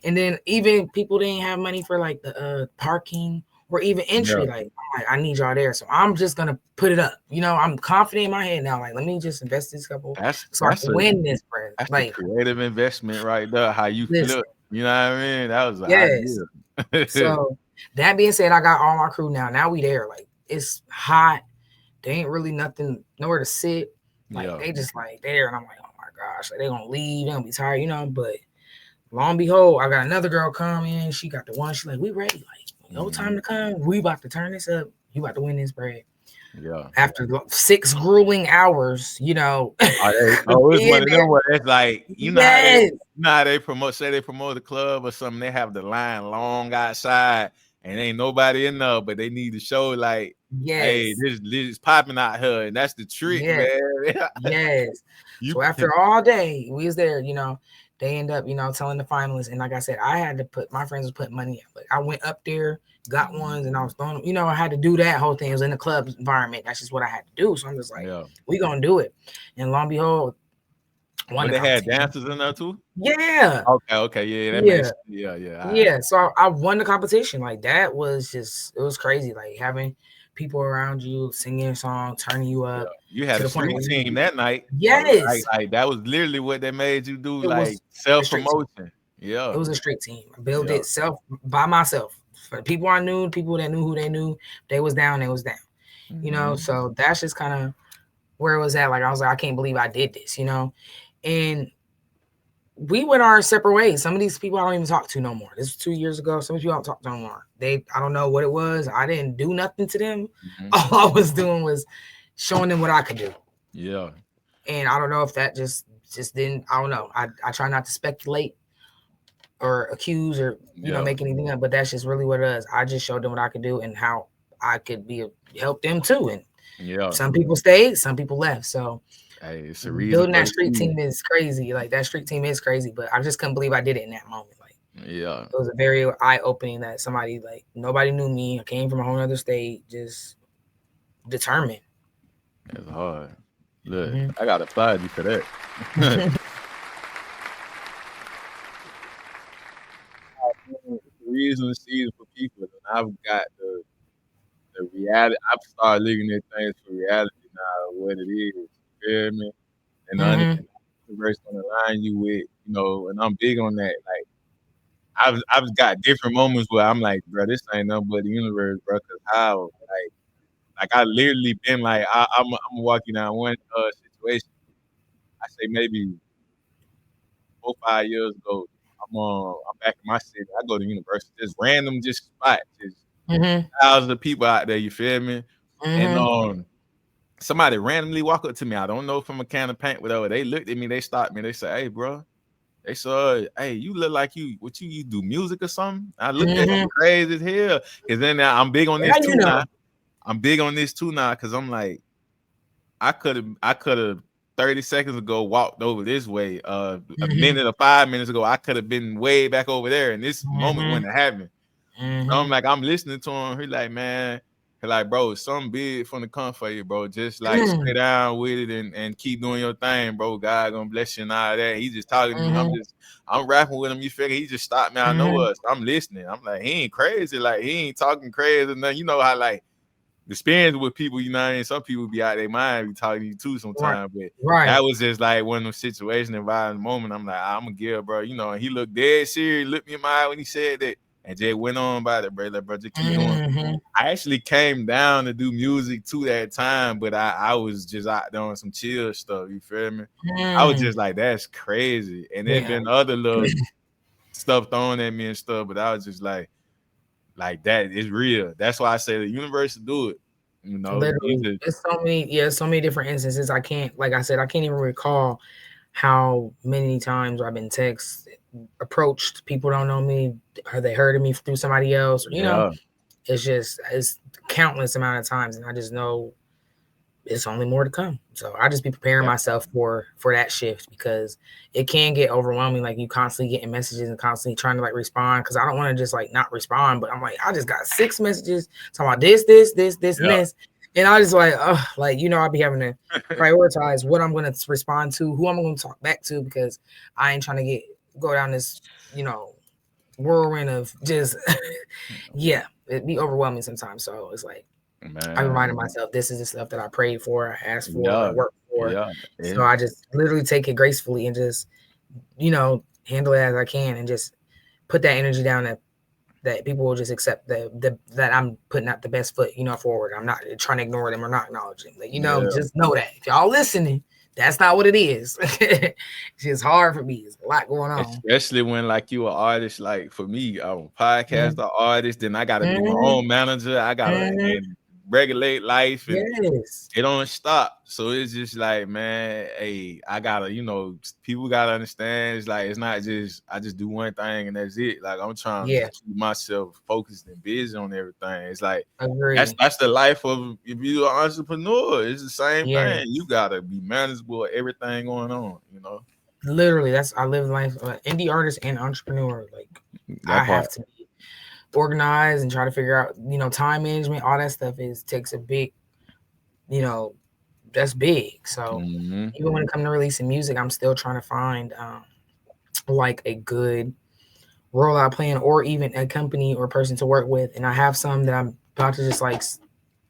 And then even people didn't have money for like the parking or even entry. Like I need y'all there, so I'm just gonna put it up. You know, I'm confident in my head now. Like let me just invest this couple so I can win this, bro. That's like a creative investment right there. How you feel? You know what I mean? That was an idea. So that being said, I got all my crew now. Now we there. Like it's hot. There ain't really nothing, nowhere to sit. Like they just like there, and I'm like, oh my gosh, like they gonna leave. They gonna be tired, you know. But lo and behold, I got another girl come in. She got the one. She like, we ready. Like no time to come. We about to turn this up. You about to win this bread. Yeah. After 6 grueling hours, you know. It's one of them where it's like, you know, how they promote, say they promote the club or something, they have the line long outside and ain't nobody in there, but they need to show like, hey, this is popping out here, and that's the trick, man. So after all day, we was there, you know. They end up, you know, telling the finalists, and like I said, I had to my friends was putting money. Like I went up there, got ones, and I was throwing them. You know, I had to do that whole thing. It was in the club environment. That's just what I had to do. So I'm just like, we gonna do it. And lo and behold, they had dancers in there too. Yeah. Okay. Yeah. So I won the competition. Like that was just, it was crazy. Like having people around you singing a song, turning you up. You had a street team that night. Yes. Like that was literally what they made you do, like self-promotion. Yeah. It was a street team. I built it by myself. For the people I knew, people that knew who they knew, they was down. You know, so that's just kind of where it was at. Like I was like, I can't believe I did this, you know. And we went our separate ways. Some of these people I don't even talk to no more. This was 2 years ago. Some of you I don't talk to no more. I don't know what it was. I didn't do nothing to them. All I was doing was showing them what I could do. Yeah. And I don't know if that just didn't, I don't know. I try not to speculate or accuse or, you know, make anything up, but that's just really what it is. I just showed them what I could do and how I could help them too. And some people stayed, some people left. So hey, it's a reason. Building that street team is crazy. Like that street team is crazy, but I just couldn't believe I did it in that moment. Like, it was a very eye-opening that somebody, like, nobody knew me. I came from a whole other state, just determined. It's hard. Look, I gotta applaud you for that. Reason season for people, and I've got the reality. I've started looking at things for reality now, what it is. You feel me? And the universe gonna align you with, you know, and I'm big on that. Like I've got different moments where I'm like, bro, this ain't nothing but the universe, bro. Cause how, like I literally been like, I'm walking down one situation. I say maybe 4 or 5 years ago. I'm back in my city. I go to university, just random, just spots, just thousands of people out there. You feel me? And somebody randomly walk up to me. I don't know, from a can of paint, whatever. They looked at me. They stopped me. They said, "Hey, bro." They said, "Hey, you look like you do music or something?" I looked at them crazy as hell. Cause then I'm big on this too now. I'm big on this too now because I'm like, I could have 30 seconds ago walked over this way. A minute or 5 minutes ago, I could have been way back over there, and this moment wouldn't have happened. So I'm like, I'm listening to him. He's like, man, Like, bro, something big from the come for you, bro. Just like stay down with it and keep doing your thing, bro. God gonna bless you and all that. He just talking to me. I'm rapping with him. You figure he just stopped me. I know us. I'm listening. I'm like, he ain't crazy. Like, he ain't talking crazy or nothing. You know how like the experience with people, you know what I mean? Some people be out of their mind, be talking to you too sometimes. But that was just like one of them situations and vibe in the moment. I'm like, I'm gonna give, bro. You know, and he looked dead serious, looked me in my eye when he said that. And just went on about it, bro. Like, bro, just keep going. I actually came down to do music too that time, but I was just out there on some chill stuff. You feel me? I was just like, that's crazy. And then been other little stuff thrown at me and stuff, but I was just like that is real. That's why I say the universe will do it. You know, literally, there's so many different instances. I can't, like I said, I can't even recall how many times I've been approached. People don't know me. Are they heard of me through somebody else? You know, it's countless amount of times, and I just know it's only more to come. So I just be preparing myself for that shift, because it can get overwhelming. Like, you constantly getting messages and constantly trying to like respond, because I don't want to just like not respond, but I'm like, I just got 6 messages talking about this, and this. And I just like, like, you know, I'll be having to prioritize what I'm going to respond to, who I'm going to talk back to, because I ain't trying to go down this, you know, whirlwind of just, it'd be overwhelming sometimes. So it's like, I reminded myself, this is the stuff that I prayed for, I asked for, I worked for. So I just literally take it gracefully and just, you know, handle it as I can, and just put that energy down that people will just accept that I'm putting out the best foot, you know, forward. I'm not trying to ignore them or not acknowledge them. Like, you know, just know that if y'all listening, that's not what it is. It's just hard for me. There's a lot going on. Especially when like you an artist, like for me, I'm a podcaster, artist, then I gotta be my own manager. I gotta regulate life, and it don't stop. So it's just like, man, hey, I gotta, you know, people gotta understand. It's like, it's not just I just do one thing and that's it. Like, I'm trying to keep myself focused and busy on everything. It's like that's the life of, if you're an entrepreneur, it's the same thing. You gotta be manageable of everything going on, you know. Literally, I live life indie artist and entrepreneur. Like, I have to be organized and try to figure out, you know, time management, all that stuff takes a big, you know, that's big. So even when it comes to releasing music, I'm still trying to find like a good rollout plan, or even a company or person to work with. And I have some that I'm about to just like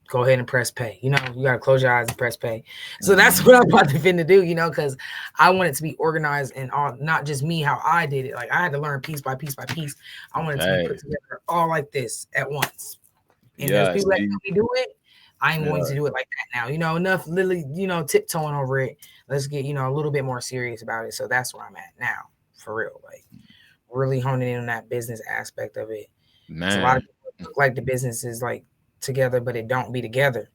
go ahead and press pay. You know, you got to close your eyes and press pay. So that's what I'm about to finna do, you know, because I want it to be organized and all, not just me, how I did it. Like, I had to learn piece by piece by piece. I want it to be put together all like this at once. And there's people that can do it. I ain't going to do it like that now. You know, enough literally, you know, tiptoeing over it. Let's get, you know, a little bit more serious about it. So that's where I'm at now, for real. Like, really honing in on that business aspect of it. A lot of people look like the business is like together, but it don't be together,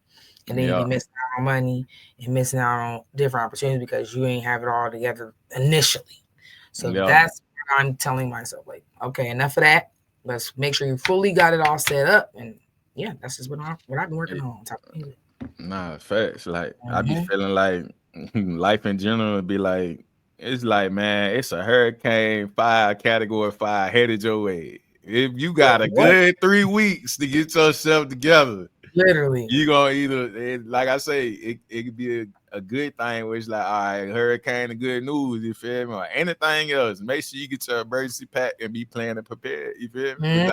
and then you be missing out on money and missing out on different opportunities because you ain't have it all together initially. So that's what I'm telling myself, like, okay, enough of that. Let's make sure you fully got it all set up, and that's just what I've been working on top of music. Nah, facts. Like, I be feeling like life in general would be like, it's like, man, it's a hurricane 5, category 5 headed your way. If you got a good 3 weeks to get yourself together, literally, you gonna either, like I say, it could be a good thing where it's like, all right, hurricane of good news, you feel me? Or anything else, make sure you get your emergency pack and be planned and prepared, you feel me?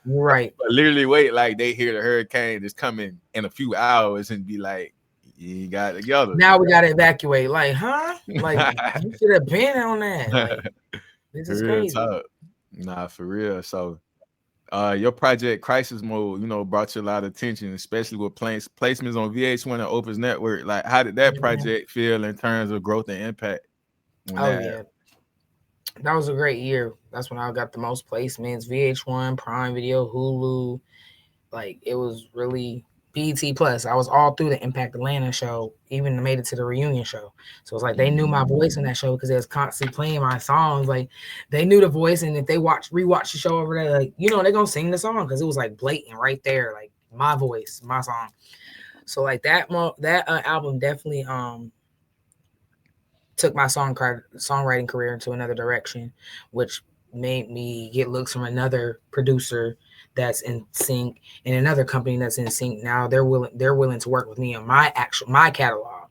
Right. But literally wait, like they hear the hurricane is coming in a few hours and be like, you got it together. Now we gotta evacuate. Like, huh? Like, you should have been on that. Like, this is crazy. Talk. Nah, for real. So your project Crisis Mode, you know, brought you a lot of attention, especially with placements on VH1 and Oprah's network. Like, how did that project feel in terms of growth and impact? That was a great year. That's when I got the most placements. VH1, Prime Video, Hulu. Like, it was really BET Plus. I was all through the Impact Atlanta show, even made it to the reunion show. So it's like they knew my voice in that show because they was constantly playing my songs. Like, they knew the voice, and if they rewatch the show over there, like, you know, they're gonna sing the song because it was like blatant right there, like my voice, my song. So like that album definitely took my songwriting career into another direction, which made me get looks from another producer that's in sync and another company that's in sync. Now they're willing to work with me on my catalog,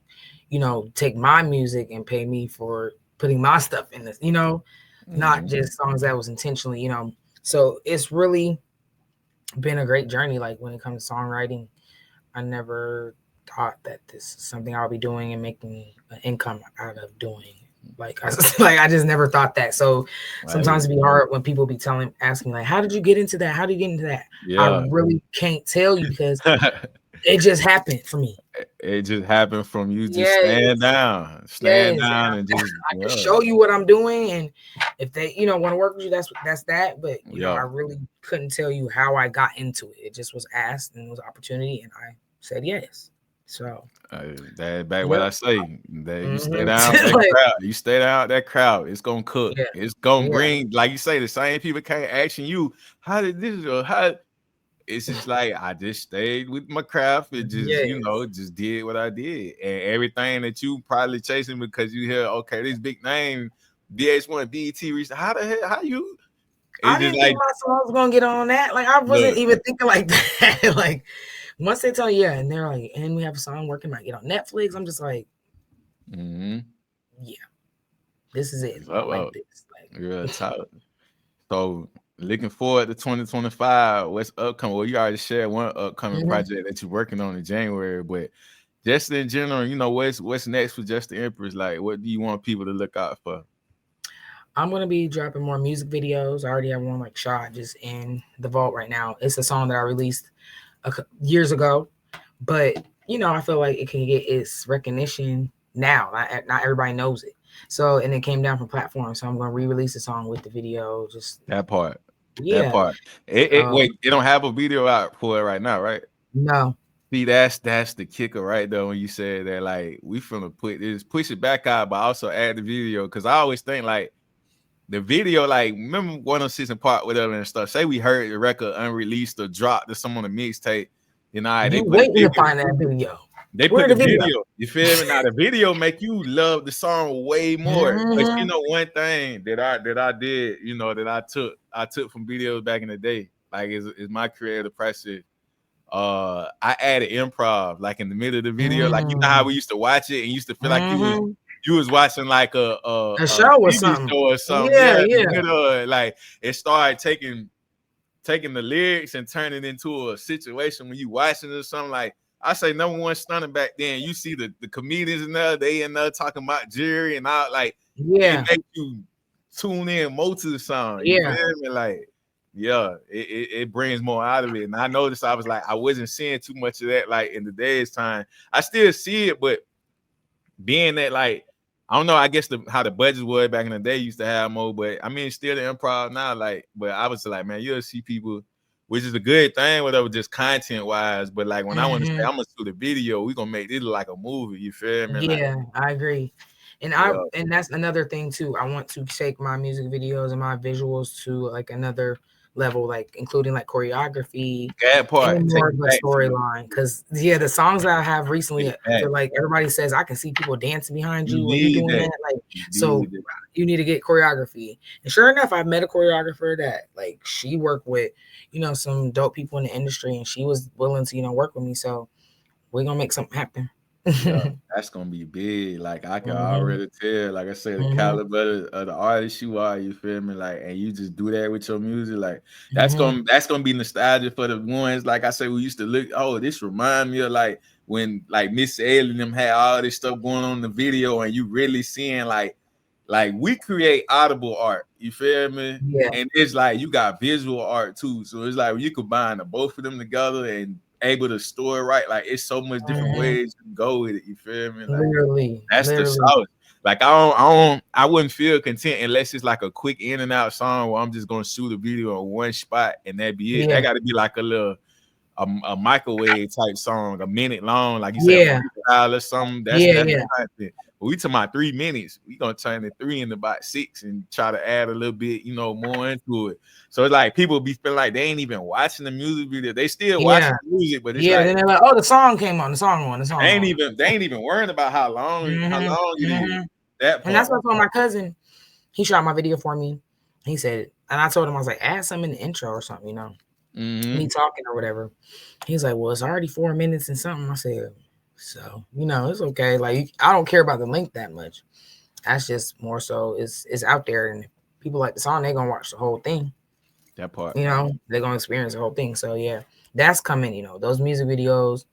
take my music and pay me for putting my stuff in this, not just songs that was intentionally, so it's really been a great journey. Like when it comes to songwriting, I never thought that this is something I'll be doing and making an income out of doing. Like I just never thought that. So sometimes it'd be hard when people be asking like, how did you get into that? How did you get into that? Yeah. I really can't tell you because it just happened for me. It just happened from you just stand down and just I can show you what I'm doing, and if they want to work with you, that's that. But I really couldn't tell you how I got into it. It just was asked and it was an opportunity, and I said yes. So what I say, that you stay down that crowd. You stay down that crowd. It's gonna cook. Yeah. It's gonna bring, like you say, the same people can't ask you how did this or how. It's just like I just stayed with my craft. It just just did what I did, and everything that you probably chasing because you hear this big name VH1 BET reached. How the hell? How you? I didn't think my song was gonna get on that. Like I wasn't even thinking like that. Like. Once they tell you, and they're like, and we have a song working, might get on Netflix. I'm just like, yeah, this is it. Like this. Like, you're a talent. So looking forward to 2025. What's upcoming? Well, you already shared one upcoming project that you're working on in January, but just in general, what's next for Just the Empress? Like, what do you want people to look out for? I'm gonna be dropping more music videos. I already have one shot just in the vault right now. It's a song that I released years ago, but I feel like it can get its recognition now. Not everybody knows it, and it came down from platform, so I'm going to re-release the song with the video. Just that part. Wait, it don't have a video out for it right now, right? No. See, that's the kicker right there when you said that, like, we finna push it back out, but also add the video, because I always think like the video, like, remember 106 and part, whatever and stuff. Say we heard the record unreleased or dropped or some on the mixtape, they waiting to find that video. They put the video. You feel me? Now the video make you love the song way more. But one thing that I did, that I took from videos back in the day, like is my creative process. I added improv, like in the middle of the video, like how we used to watch it and used to feel like you was watching like a show or something. Yeah. Like it started taking the lyrics and turning into a situation when you watching it or something. Like I say, number one stunning back then. You see the comedians in there, they in there talking about Jerry and all, like it make you tune in more to the song. You feel me? Like it brings more out of it. And I noticed I wasn't seeing too much of that like in today's time. I still see it, but being that like I don't know, I guess how the budget was back in the day used to have more, but I mean still the improv now, like, but I was like, man, you'll see people, which is a good thing, whatever, just content wise. But like when I want to say I'm gonna do the video, we gonna make it look like a movie, you feel me? Yeah, like, I agree. And and that's another thing too. I want to take my music videos and my visuals to like another level, like including like choreography, that part, and more of a storyline. Because the songs that I have recently, I feel like everybody says I can see people dancing behind you when you're doing that. Like, so you need to get choreography. And sure enough, I met a choreographer that like she worked with, some dope people in the industry, and she was willing to, work with me. So we're gonna make something happen. That's gonna be big. Like I can already tell, like I said, the caliber of the artist you are, you feel me? Like, and you just do that with your music, like that's gonna be nostalgia for the ones, like I said, we used to look, this remind me of like when like Miss Ellie and them had all this stuff going on in the video, and you really seeing like we create audible art, you feel me? And it's like you got visual art too. So it's like you combine the both of them together and able to store right, like it's so much different ways to go with it, you feel me? Like, literally, the sauce. Like I wouldn't feel content unless it's like a quick in and out song where I'm just gonna shoot a video on one spot and that be it. That got to be like a little a microwave type song, a minute long, like you said, or something. That's content. But we talking about 3 minutes. We gonna turn the 3 into about 6 and try to add a little bit, more into it. So it's like people be feeling like they ain't even watching the music video. They still watching the music, but it's like, then they're like, the song came on, They ain't even worrying about how long it is. That part. And that's what I told my cousin. He shot my video for me. He said, and I told him, I was like, add something in the intro or something, you know, me talking or whatever. He's like, well, it's already 4 minutes and something. I said, so, you know, it's okay. Like, I don't care about the length that much. That's just more so it's out there, and people like the song, they're gonna watch the whole thing. That part. You know, they're gonna experience the whole thing. So yeah, that's coming, you know, those music videos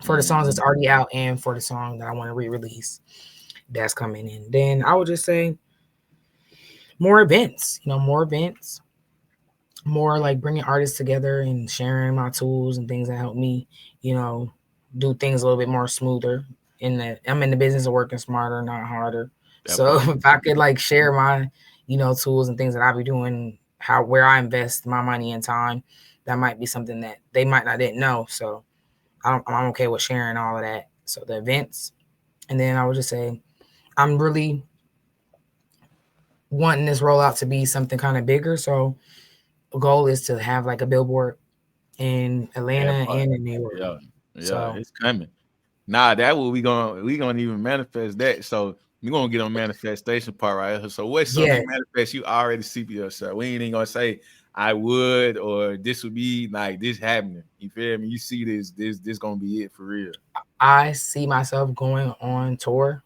for the songs that's already out and for the song that I want to re-release. That's coming in. Then I would just say more events, you know, more like bringing artists together and sharing my tools and things that help me, you know, do things a little bit more smoother. I'm in the business of working smarter, not harder. So if I could like share my, you know, tools and things that I be doing, where I invest my money and time, that might be something that they might not didn't know. So I'm okay with sharing all of that. So the events, and then I would just say I'm really wanting this rollout to be something kind of bigger. So the goal is to have like a billboard in Atlanta and in New York. Yeah, so it's coming. Nah, that what we gonna even manifest that. So we're gonna get on manifestation part right here. So what's something you manifest you already see for yourself? We ain't even gonna say I would or this would be like this happening. You feel me? You see this gonna be it for real. I see myself going on tour.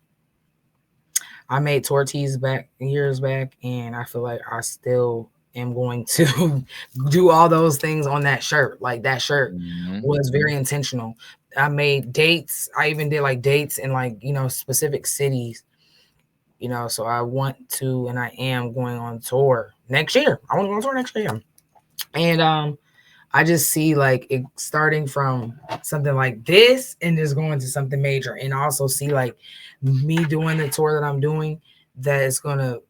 I made tour tees years back, and I feel like I still am going to do all those things on that shirt. Like that shirt was very intentional. I made dates. I even did like dates in like, you know, specific cities, you know, so I want to, and I am going on tour next year. I want to go on tour next year. And I just see like it starting from something like this and just going to something major, and also see like me doing the tour that I'm doing, that is going to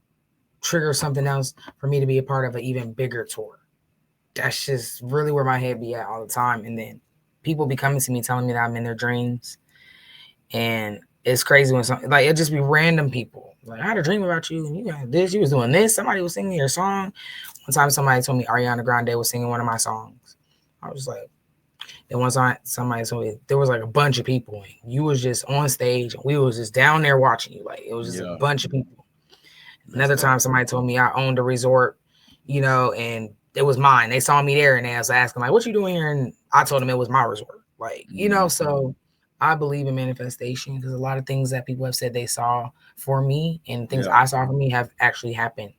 trigger something else for me to be a part of an even bigger tour. That's just really where my head be at all the time. And then people be coming to me telling me that I'm in their dreams. And it's crazy when something like it just be random people. Like, I had a dream about you and you got this, you was doing this, somebody was singing your song. One time somebody told me Ariana Grande was singing one of my songs. I was like, then one time somebody told me there was like a bunch of people and you was just on stage and we was just down there watching you. Like it was just a bunch of people. Another time somebody told me I owned a resort, you know, and it was mine. They saw me there and they was asking like, what you doing here? And I told them it was my resort. Like, you know, so I believe in manifestation because a lot of things that people have said they saw for me and things I saw for me have actually happened.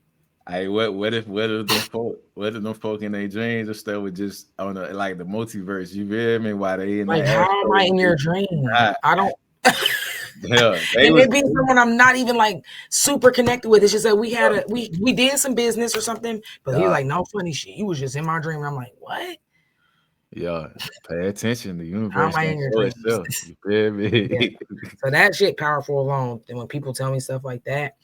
Hey, what if them folk in their dreams or stuff with just on like the multiverse? You feel me? Why they in like the how am I in your dream? I don't. Yeah, and it be someone I'm not even like super connected with. It's just that we did some business or something, but he like, no funny shit. You was just in my dream. And I'm like, what? Yeah, pay attention. The universe How am I in your dreams? itself. You feel me? Yeah. So that shit powerful alone. And when people tell me stuff like that,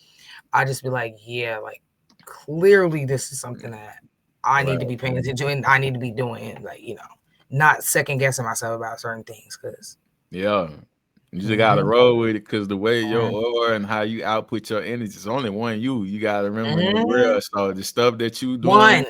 I just be like, yeah, like clearly this is something that I need to be paying attention to and I need to be doing, like, you know, not second guessing myself about certain things. Cause you just gotta roll with it because the way your aura and how you output your energy is only one you. You gotta remember in the world. So the stuff that you doing,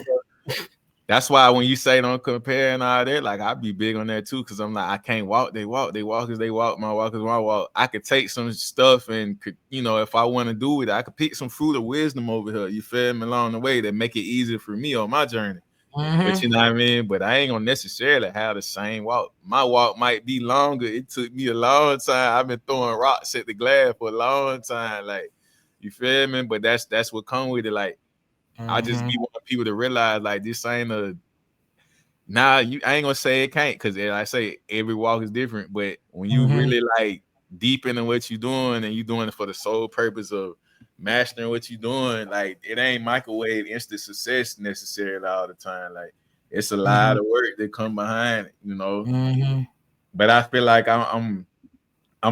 that's why when you say don't compare and all that, like I be big on that too, because I'm like, I can't walk, they walk as they walk, my walk is my walk. I could take some stuff and could, you know, if I want to do it, I could pick some fruit of wisdom over here. You feel me, along the way that make it easier for me on my journey. But you know what I mean? But I ain't gonna necessarily have the same walk. My walk might be longer. It took me a long time. I've been throwing rocks at the glass for a long time. Like, you feel me? But that's what come with it. Like, I just be wanting people to realize like this ain't a I ain't gonna say it can't, because I say every walk is different. But when you really like deep into what you're doing and you doing it for the sole purpose of mastering what you're doing, like it ain't microwave instant success necessarily all the time. Like it's a lot of work that come behind it, you know. But I feel like I'm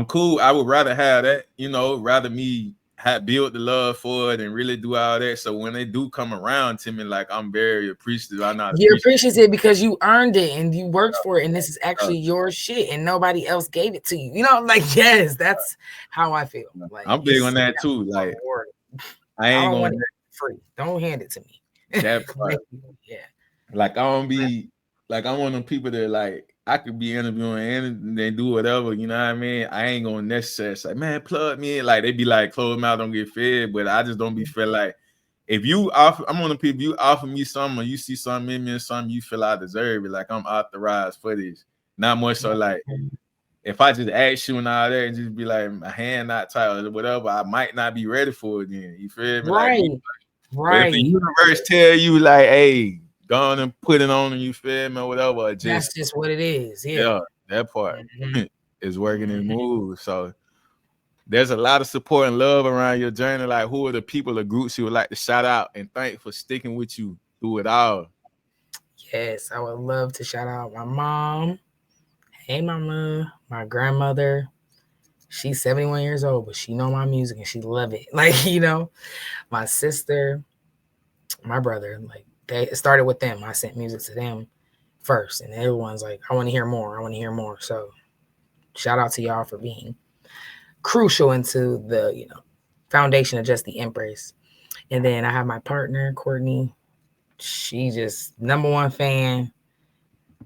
cool. I would rather have that, you know, rather me build the love for it and really do all that. So when they do come around to me, like I'm very appreciative. You're appreciative because you earned it and you worked for it, and this is actually your shit, and nobody else gave it to you. You know, like yes, that's how I feel. Like I'm big on that too. Like I ain't gonna want it free. Don't hand it to me. That part. Like I don't be like I'm one of them people that like I could be interviewing and then do whatever, you know what I mean? I ain't gonna necessarily say, man, plug me in. Like they be like, close mouth, don't get fed, but I just don't be feel like if you offer, I'm one of the people, you offer me something or you see something in me or something you feel I deserve it, like I'm authorized for this. Not more so like if I just ask you and all that and just be like my hand not tight or whatever, I might not be ready for it then. You feel me? Right. Like, Right. but if the universe tell you like, hey, go on and put it on and you feel me or whatever, or That's just what it is. Yeah. That part is working and move. So there's a lot of support and love around your journey. Like, who are the people or groups you would like to shout out and thank for sticking with you through it all? Yes, I would love to shout out my mom. Hey, mama. My grandmother. She's 71 years old, but she know my music and she love it. Like, you know, my sister, my brother, like they started with them. I sent music to them first, and everyone's like, I want to hear more. I want to hear more. So shout out to y'all for being crucial into the, you know, foundation of Just the Empress. And then I have my partner, Courtney. She just #1 fan.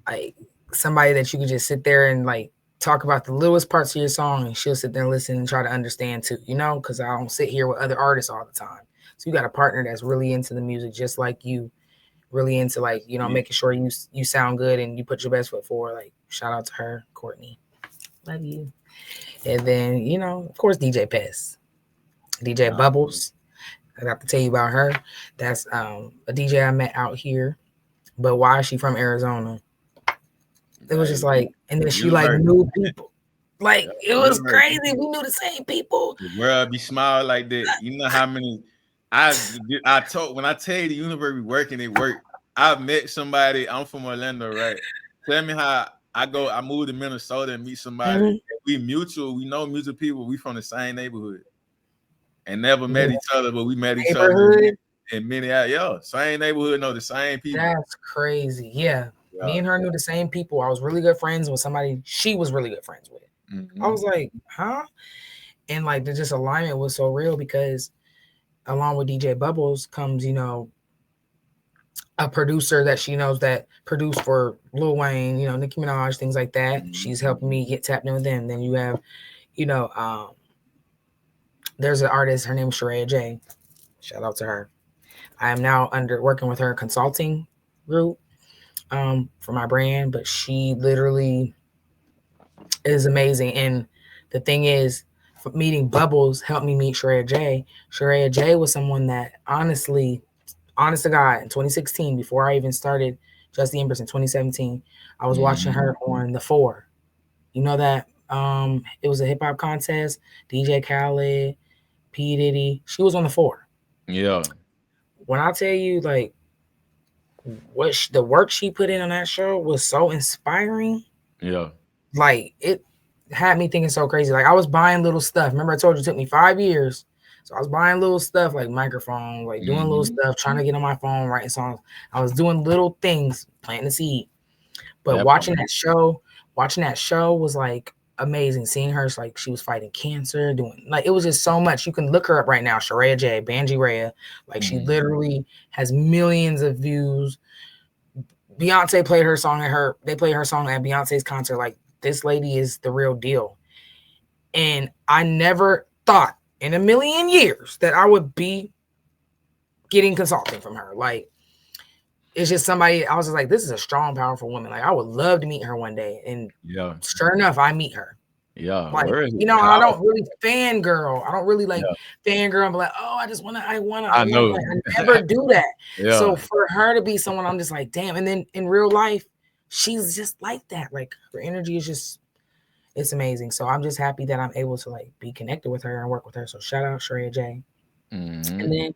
Like somebody that you could just sit there and like talk about the littlest parts of your song and she'll sit there and listen and try to understand too, you know, because I don't sit here with other artists all the time. So you got a partner that's really into the music just like you, really into like, you know, making sure you sound good and you put your best foot forward. Like shout out to her, Courtney. Love you. And then, you know, of course, DJ Pest, DJ Bubbles. I got to tell you about her. That's a DJ I met out here. But why is she from Arizona? It was just like, and then she like knew people. Like it was crazy. We knew the same people. The world be smile like that. You know how many I told when I tell you the universe be working, it work. I've met somebody. I'm from Orlando, right? Tell me how I moved to Minnesota and meet somebody. We mutual. We know mutual people. We from the same neighborhood, and never met each other, but we met each other in Minneapolis. Yeah, same neighborhood, know the same people. That's crazy. Yeah. Me and her knew the same people. I was really good friends with somebody she was really good friends with. I was like, huh? And like the just alignment was so real because along with DJ Bubbles comes, you know, a producer that she knows that produced for Lil Wayne, you know, Nicki Minaj, things like that. She's helping me get tapped in with them. Then you have, you know, there's an artist, her name is Sharaya J. Shout out to her. I am now working with her consulting group for my brand, but she literally is amazing. And the thing is, meeting Bubbles helped me meet Sharaya J. Sharaya J was someone that honestly, honest to God, in 2016, before I even started Just the Empress in 2017, I was watching her on The 4. You know that it was a hip hop contest, DJ Khaled, P. Diddy. She was on The 4. Yeah. When I tell you, like, what the work she put in on that show was so inspiring. Yeah. Like, it had me thinking so crazy. Like, I was buying little stuff. Remember I told you it took me 5 years. So I was buying little stuff like microphone, like doing little stuff, trying to get on my phone, writing songs. I was doing little things, planting the seed. But watching that show was like amazing. Seeing her, like she was fighting cancer, doing like it was just so much. You can look her up right now, Sharaya J, Banji Raya. Like she literally has millions of views. Beyonce played her song they played her song at Beyonce's concert. Like this lady is the real deal. And I never thought in a million years that I would be getting consulting from her. Like, it's just somebody, I was just like, this is a strong, powerful woman. Like, I would love to meet her one day. And sure enough, I meet her. Yeah. Like, you know, I don't really fangirl. I don't really like fangirl and be like, oh, I know. Like, I never do that. So for her to be someone, I'm just like, damn. And then in real life, she's just like that. Like, her energy is just, it's amazing. So I'm just happy that I'm able to like be connected with her and work with her. So shout out Sharaya J. And then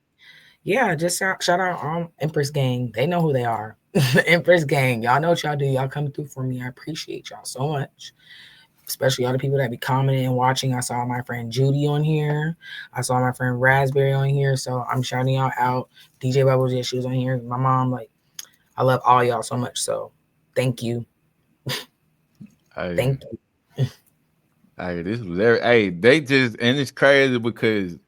just shout out Empress Gang. They know who they are. The Empress Gang. Y'all know what y'all do. Y'all coming through for me. I appreciate y'all so much. Especially all the people that be commenting and watching. I saw my friend Judy on here. I saw my friend Raspberry on here. So I'm shouting y'all out. DJ Bubbles, yeah, she was on here. My mom, like, I love all y'all so much. So thank you. Thank you. Hey, this was they just, and it's crazy because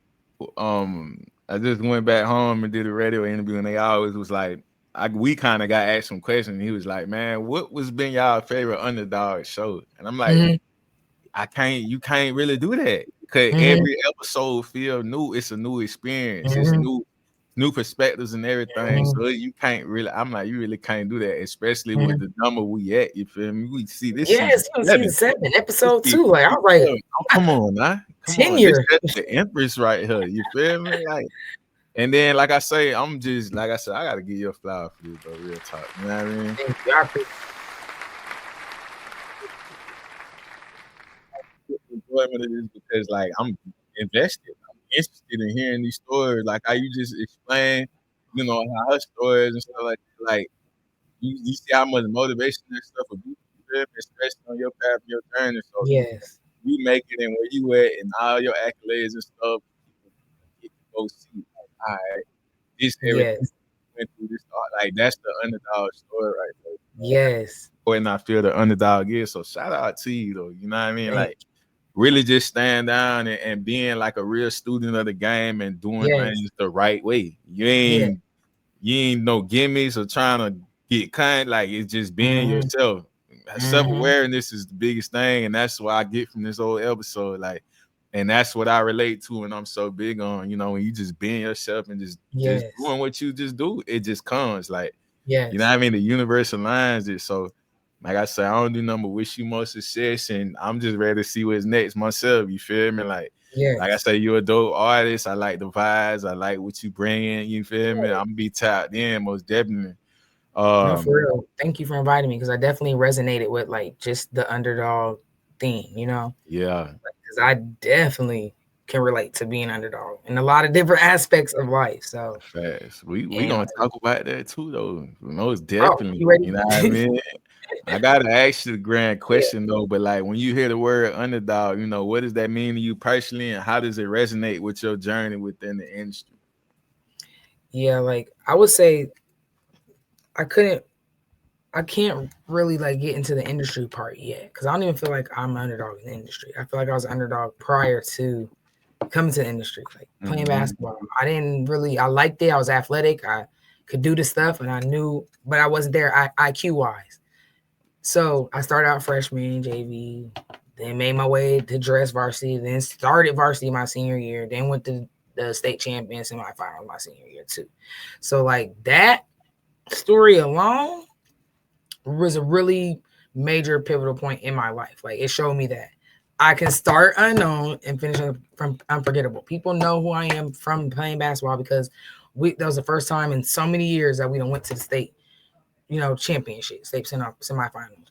I just went back home and did a radio interview and they always was like, we kind of got asked some questions and he was like, man, what was been y'all favorite Underdog show? And I'm like, you can't really do that because every episode feel new. It's a new experience. It's new new perspectives and everything. So you can't really, I'm like, you really can't do that, especially with the number we at. You feel me? We see this season 7, episode 2. Like, all right, come on, now. Come on. This the Empress right here. You feel me? Like, and then, like I say, I'm just like I said, I gotta give you a flower for this, bro. Real talk. You know what I mean? Thank you. I appreciate enjoyment of this because like I'm invested. I'm interested in hearing these stories. Like how you just explain, you know, how her stories and stuff like you see how much motivation and stuff will do for you, especially on your path, your journey. So you make it and where you at and all your accolades and stuff, you can go see like, all right, this everything went through this, like that's the underdog story right there. Yes. And I feel the underdog is. So shout out to you though. You know what I mean? Like really just stand down and being like a real student of the game and doing things the right way. You ain't no gimmicks or trying to get kind. Like it's just being yourself. Self-awareness is the biggest thing, and that's what I get from this whole episode. Like, and that's what I relate to, and I'm so big on. You know, when you just being yourself and just doing what you just do, it just comes. Like, you know what I mean? The universe aligns it. So, like I said, I don't do nothing but wish you more success, and I'm just ready to see what's next myself. You feel me? Like I say, you're a dope artist. I like the vibes. I like what you bring in. You feel me? I'm gonna be tapped in most definitely. No, for real. Thank you for inviting me because I definitely resonated with like just the underdog theme, you know? Yeah. Because I definitely can relate to being underdog in a lot of different aspects of life. So fast. We gonna talk about that too though. Most definitely. You know what I mean? I gotta ask you the grand question though, but like when you hear the word underdog, you know, what does that mean to you personally and how does it resonate with your journey within the industry? Yeah, like I would say I can't really like get into the industry part yet because I don't even feel like I'm an underdog in the industry. I feel like I was an underdog prior to coming to the industry, like playing basketball. I liked it. I was athletic. I could do the stuff and I knew, but I wasn't there IQ wise. So I started out freshman, JV, then made my way to dress varsity, then started varsity my senior year, then went to the state champion semifinals my senior year too. So like that story alone was a really major pivotal point in my life. Like it showed me that I can start unknown and finish from unforgettable. People know who I am from playing basketball because that was the first time in so many years that we went to the state, championship, state semifinals.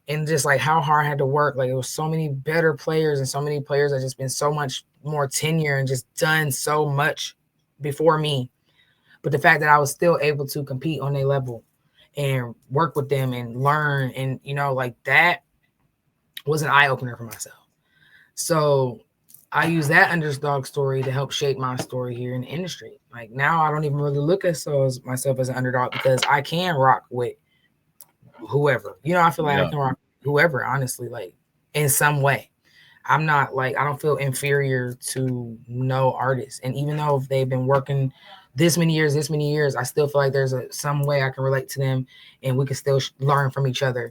And just like how hard I had to work. Like it was so many better players and so many players that just been so much more tenure and just done so much before me. But the fact that I was still able to compete on their level and work with them and learn and, like that was an eye-opener for myself. So I use that underdog story to help shape my story here in the industry. Like now I don't even really look at myself as an underdog because I can rock with whoever. I feel like I can rock whoever, honestly, like in some way. I'm not like, I don't feel inferior to no artist. And even though if they've been working this many years, I still feel like there's some way I can relate to them and we can still learn from each other.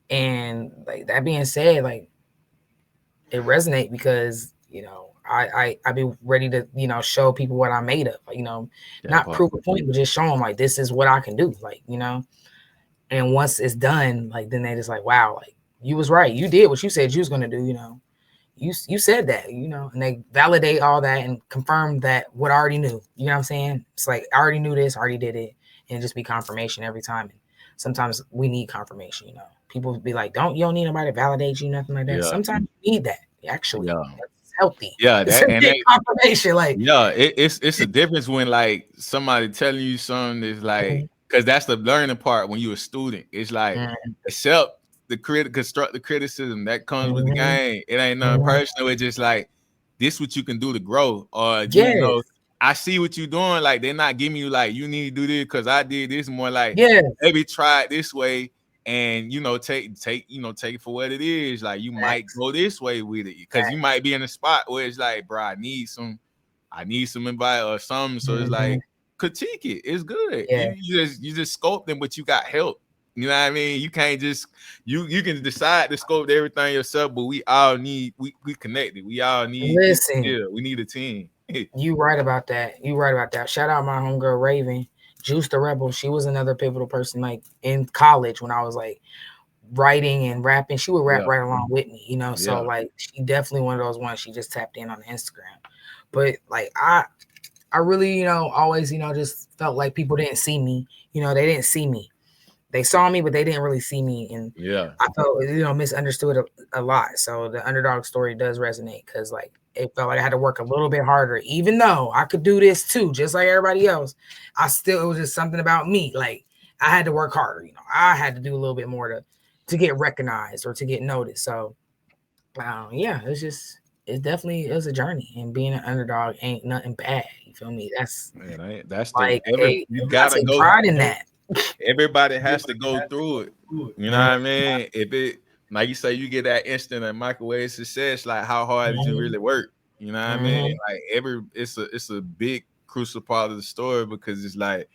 And like that being said, like it resonates because, I be ready to, show people what I'm made of, not prove a point, but just show them like, this is what I can do. Like, and once it's done, like, then they just like, wow, like you was right. You did what you said you was going to do, you said that, and they validate all that and confirm that what I already knew, you know what I'm saying? It's like, I already knew this, I already did it. And just be confirmation every time. And sometimes we need confirmation, people be like, you don't need nobody to validate you, nothing like that. Yeah. Sometimes you need that. Actually, that's healthy. Yeah. That confirmation. Like, yeah, it's a difference when like somebody telling you something is like, because that's the learning part when you're a student. It's like, accept the constructive criticism that comes with the game. It ain't nothing personal. It's just like, this what you can do to grow. Or, I see what you're doing. Like, they're not giving you like, you need to do this because I did this. More like, maybe try it this way and, take it for what it is. Like, you might go this way with it because you might be in a spot where it's like, bro, I need some advice or something. So it's like, critique it. It's good. Yeah. You just scope them, but you got help. You know what I mean? You can't just you can decide to scope everything yourself, but we all need we connected. We all need listen. We need a team. You right about that. You right about that. Shout out my homegirl Raven, Juice the Rebel. She was another pivotal person like in college when I was like writing and rapping. She would rap right along with me, you know. So like she definitely one of those ones. She just tapped in on Instagram. But like I really, you know, always, you know, just felt like people didn't see me. You know, they didn't see me. They saw me, but they didn't really see me. And I felt, you know, misunderstood a lot. So the underdog story does resonate because like it felt like I had to work a little bit harder, even though I could do this too, just like everybody else. It was just something about me. Like I had to work harder, you know, I had to do a little bit more to get recognized or to get noticed. So yeah, it definitely is a journey, and being an underdog ain't nothing bad. You feel me? That's like you gotta take go pride in that. Everybody has to go through it. You know what I mean? If it, like you say, you get that instant and microwave success, like how hard did you really work? You know what I mean? Like it's a big crucial part of the story because it's like,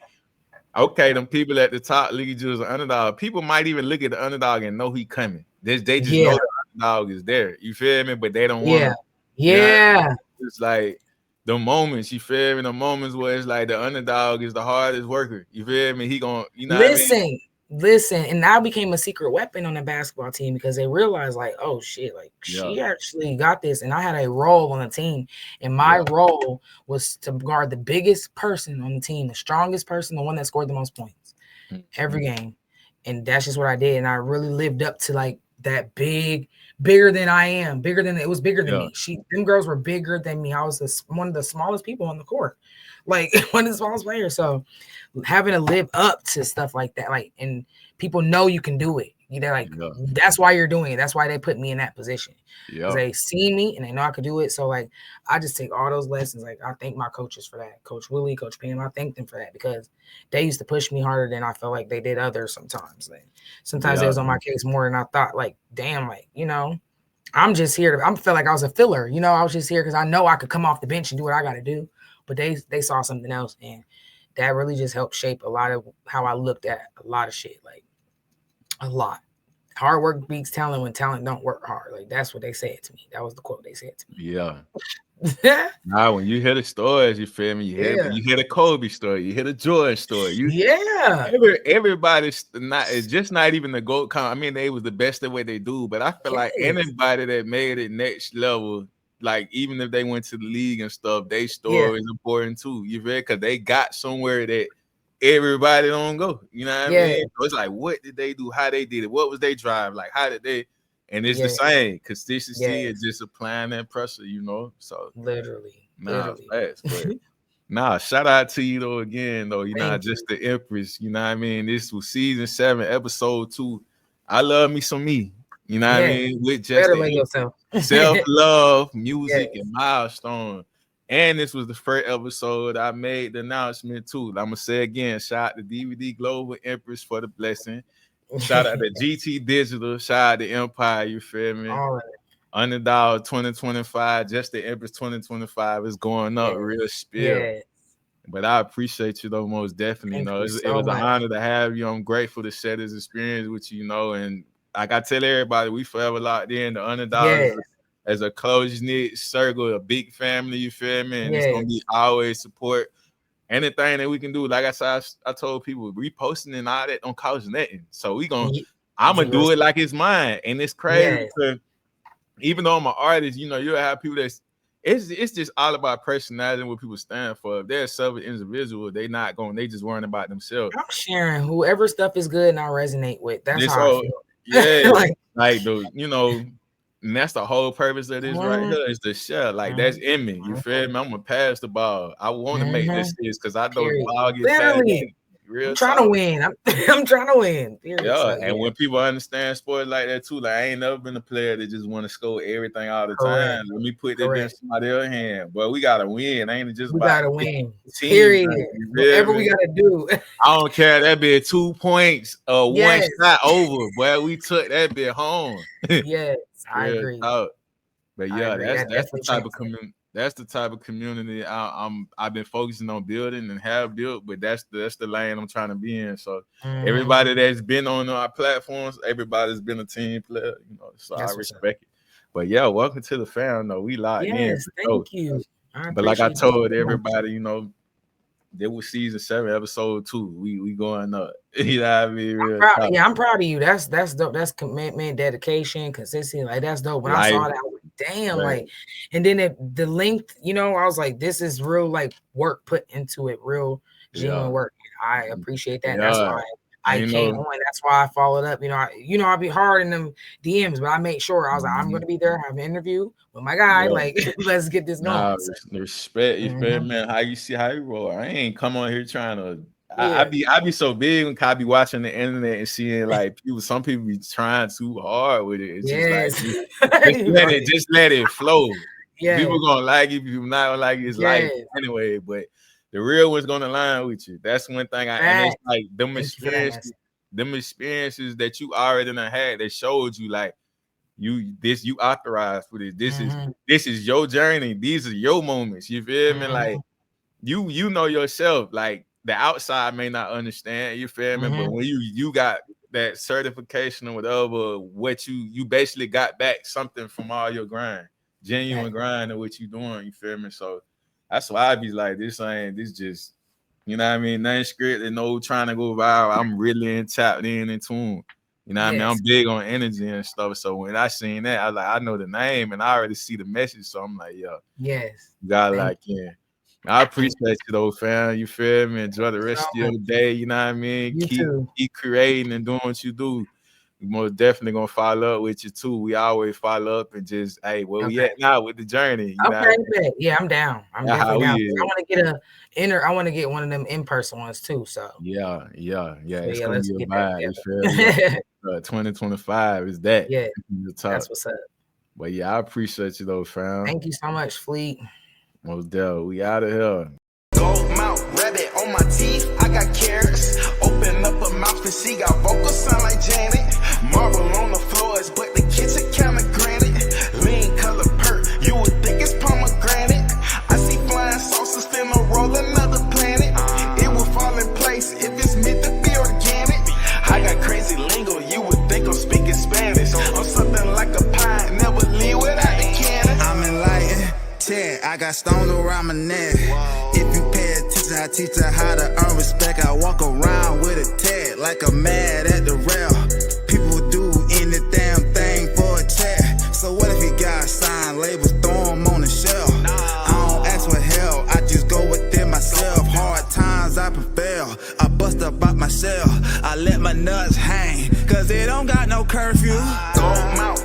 okay, them people at the top look at you as an underdog. People might even look at the underdog and know he coming. They just know the underdog is there. You feel me? But they don't want to. You know, it's like the moments, you feel me? The moments where it's like the underdog is the hardest worker. You feel me? He gonna, you know what I mean? Listen, and I became a secret weapon on the basketball team because they realized, like, oh shit, like she actually got this. And I had a role on the team, and my role was to guard the biggest person on the team, the strongest person, the one that scored the most points every game. And that's just what I did. And I really lived up to like that bigger than I am, bigger than me. Them girls were bigger than me. I was one of the smallest people on the court, like one of the smallest players. So having to live up to stuff like that, like, and people know you can do it. You know, like that's why you're doing it. That's why they put me in that position. Because they see me and they know I could do it. So like I just take all those lessons. Like I thank my coaches for that. Coach Willie, Coach Pam, I thank them for that because they used to push me harder than I felt like they did others sometimes. Like sometimes they was on my case more than I thought. Like, damn, like, you know, I'm just here I felt like I was a filler. You know, I was just here because I know I could come off the bench and do what I got to do. But they saw something else, and that really just helped shape a lot of how I looked at a lot of shit. Like a lot. Hard work beats talent when talent don't work hard. Like that's what they said to me. That was the quote they said to me. Now when you hear the stories, you feel me? You hear the Kobe story, you hear the Jordan story. Everybody's not, it's just not even the GOAT. I mean, they was the best at what they do, but I feel like anybody that made it next level, like even if they went to the league and stuff, their story is important too. You feel? Because they got somewhere that everybody don't go. You know what I mean? So it's like, what did they do? How they did it? What was their drive? Like, how did they? And it's the same consistency and just applying that pressure, you know. So literally. Shout out to you though again, though. You know, just the Empress. You know what I mean? This was season 7, episode 2. I love me some me. You know what I mean? With just self-love, music, and milestone. And this was the first episode I made the announcement too. I'm gonna say again, shout out to DVD Global Empress for the blessing. Shout out to GT Digital, shout out to Empire, you feel me? Underdog 2025, just the Empress 2025 is going up real spill. But I appreciate you though, most definitely. You know, it was an honor to have you. I'm grateful to share this experience with you, you know, and like I tell everybody, we forever locked in. The Underdog as a close-knit circle, a big family, you feel me? And it's gonna be always support. Anything that we can do, like I said, I told people reposting and all that don't cost nothing. So I'm gonna do it like it's mine, and it's crazy because even though I'm an artist, you know, you'll have people it's just all about personality and what people stand for. If they're a selfish individual, they just worrying about themselves. I'm sharing whoever stuff is good and I resonate with. That's how I feel. like those, you know. And that's the whole purpose of this right here is to share. Like that's in me. You feel me? I'm gonna pass the ball. I want to make this because I know the ball gets passed. I'm trying to win. I'm trying to win. And when people understand sports like that too, like I ain't never been a player that just want to score everything all the time. Let me put that in somebody else's hand. But we gotta win. Ain't it just we gotta win? Team, period. Whatever we gotta do. I don't care. That be 2 points or one shot over. Boy, we took that bit home. I agree. But that's the type of community. That's the type of community I've been focusing on building and have built. But that's the lane I'm trying to be in. So everybody that's been on our platforms, everybody's been a team player. You know, so I respect it. But welcome to the fam. Though we locked in. Thank you. But like I told everybody, you know, there was season 7, episode 2. We going up. You know what I mean? I'm proud of you. That's dope. That's commitment, dedication, consistency. Like that's dope. When I saw that, I was like, damn, like, and then the length, you know, I was like, this is real, like work put into it, real genuine work. I appreciate that. That's why I came on. That's why I followed up. I'll be hard in them DMs, but I made sure I was like, I'm gonna be there, have an interview with my guy. Like, let's get this going. Respect, you feel me, man? How you roll? I ain't come on here trying to. I be so big when I be watching the internet and seeing like some people be trying too hard with it. It's just let it flow. Yeah, people gonna like it, people not gonna like it. It's life anyway, but the real one's gonna line with you. That's one thing. And it's like them experiences that you already done had that showed you like you authorized for this. This is your journey. These are your moments. You feel me? Like you know yourself. Like the outside may not understand. You feel me? But when you got that certification or whatever, what you basically got back something from all your grind, genuine grind of what you doing. You feel me? So that's why I be like, this just, you know what I mean? Nothing scripted, no trying to go viral. I'm really tapped in tune. You know what I mean? I'm big on energy and stuff. So when I seen that, I was like, I know the name and I already see the message. So I'm like, yo, you gotta like, I appreciate you though, fam. You feel me? Enjoy the rest of your day. You know what I mean? Keep creating and doing what you do. We most definitely gonna follow up with you too. We always follow up and just, hey, where we at now with the journey? You know yeah, I'm down. I'm definitely down. I want to get one of them in-person ones too. So yeah. It's gonna be a vibe. You feel me? 2025 is that. Yeah, that's what's up. But yeah, I appreciate you though, fam. Thank you so much, Fleet. Most definitely. We out of here. Gold mouth, rabbit on my teeth. I got carrots. Open up a mouth and she got vocals sound like Janet. Marble on the floors, but the kitchen kinda granted. Lean color perk, you would think it's pomegranate. I see flying saucers finna roll another planet. It will fall in place if it's meant to be organic. I got crazy lingo, you would think I'm speaking Spanish. I'm something like a pie, never leave without the cannon. I'm enlightened. I got stones around my neck. If you pay attention, I teach her how to earn respect. I walk around with a tag like I'm mad at the rail. People do any damn thing for a check. So what if you got signed labels, throw them on the shelf? I don't ask for help, I just go within myself. Hard times I prevail, I bust up out my shell. I let my nuts hang, cause it don't got no curfew. Gold mouth,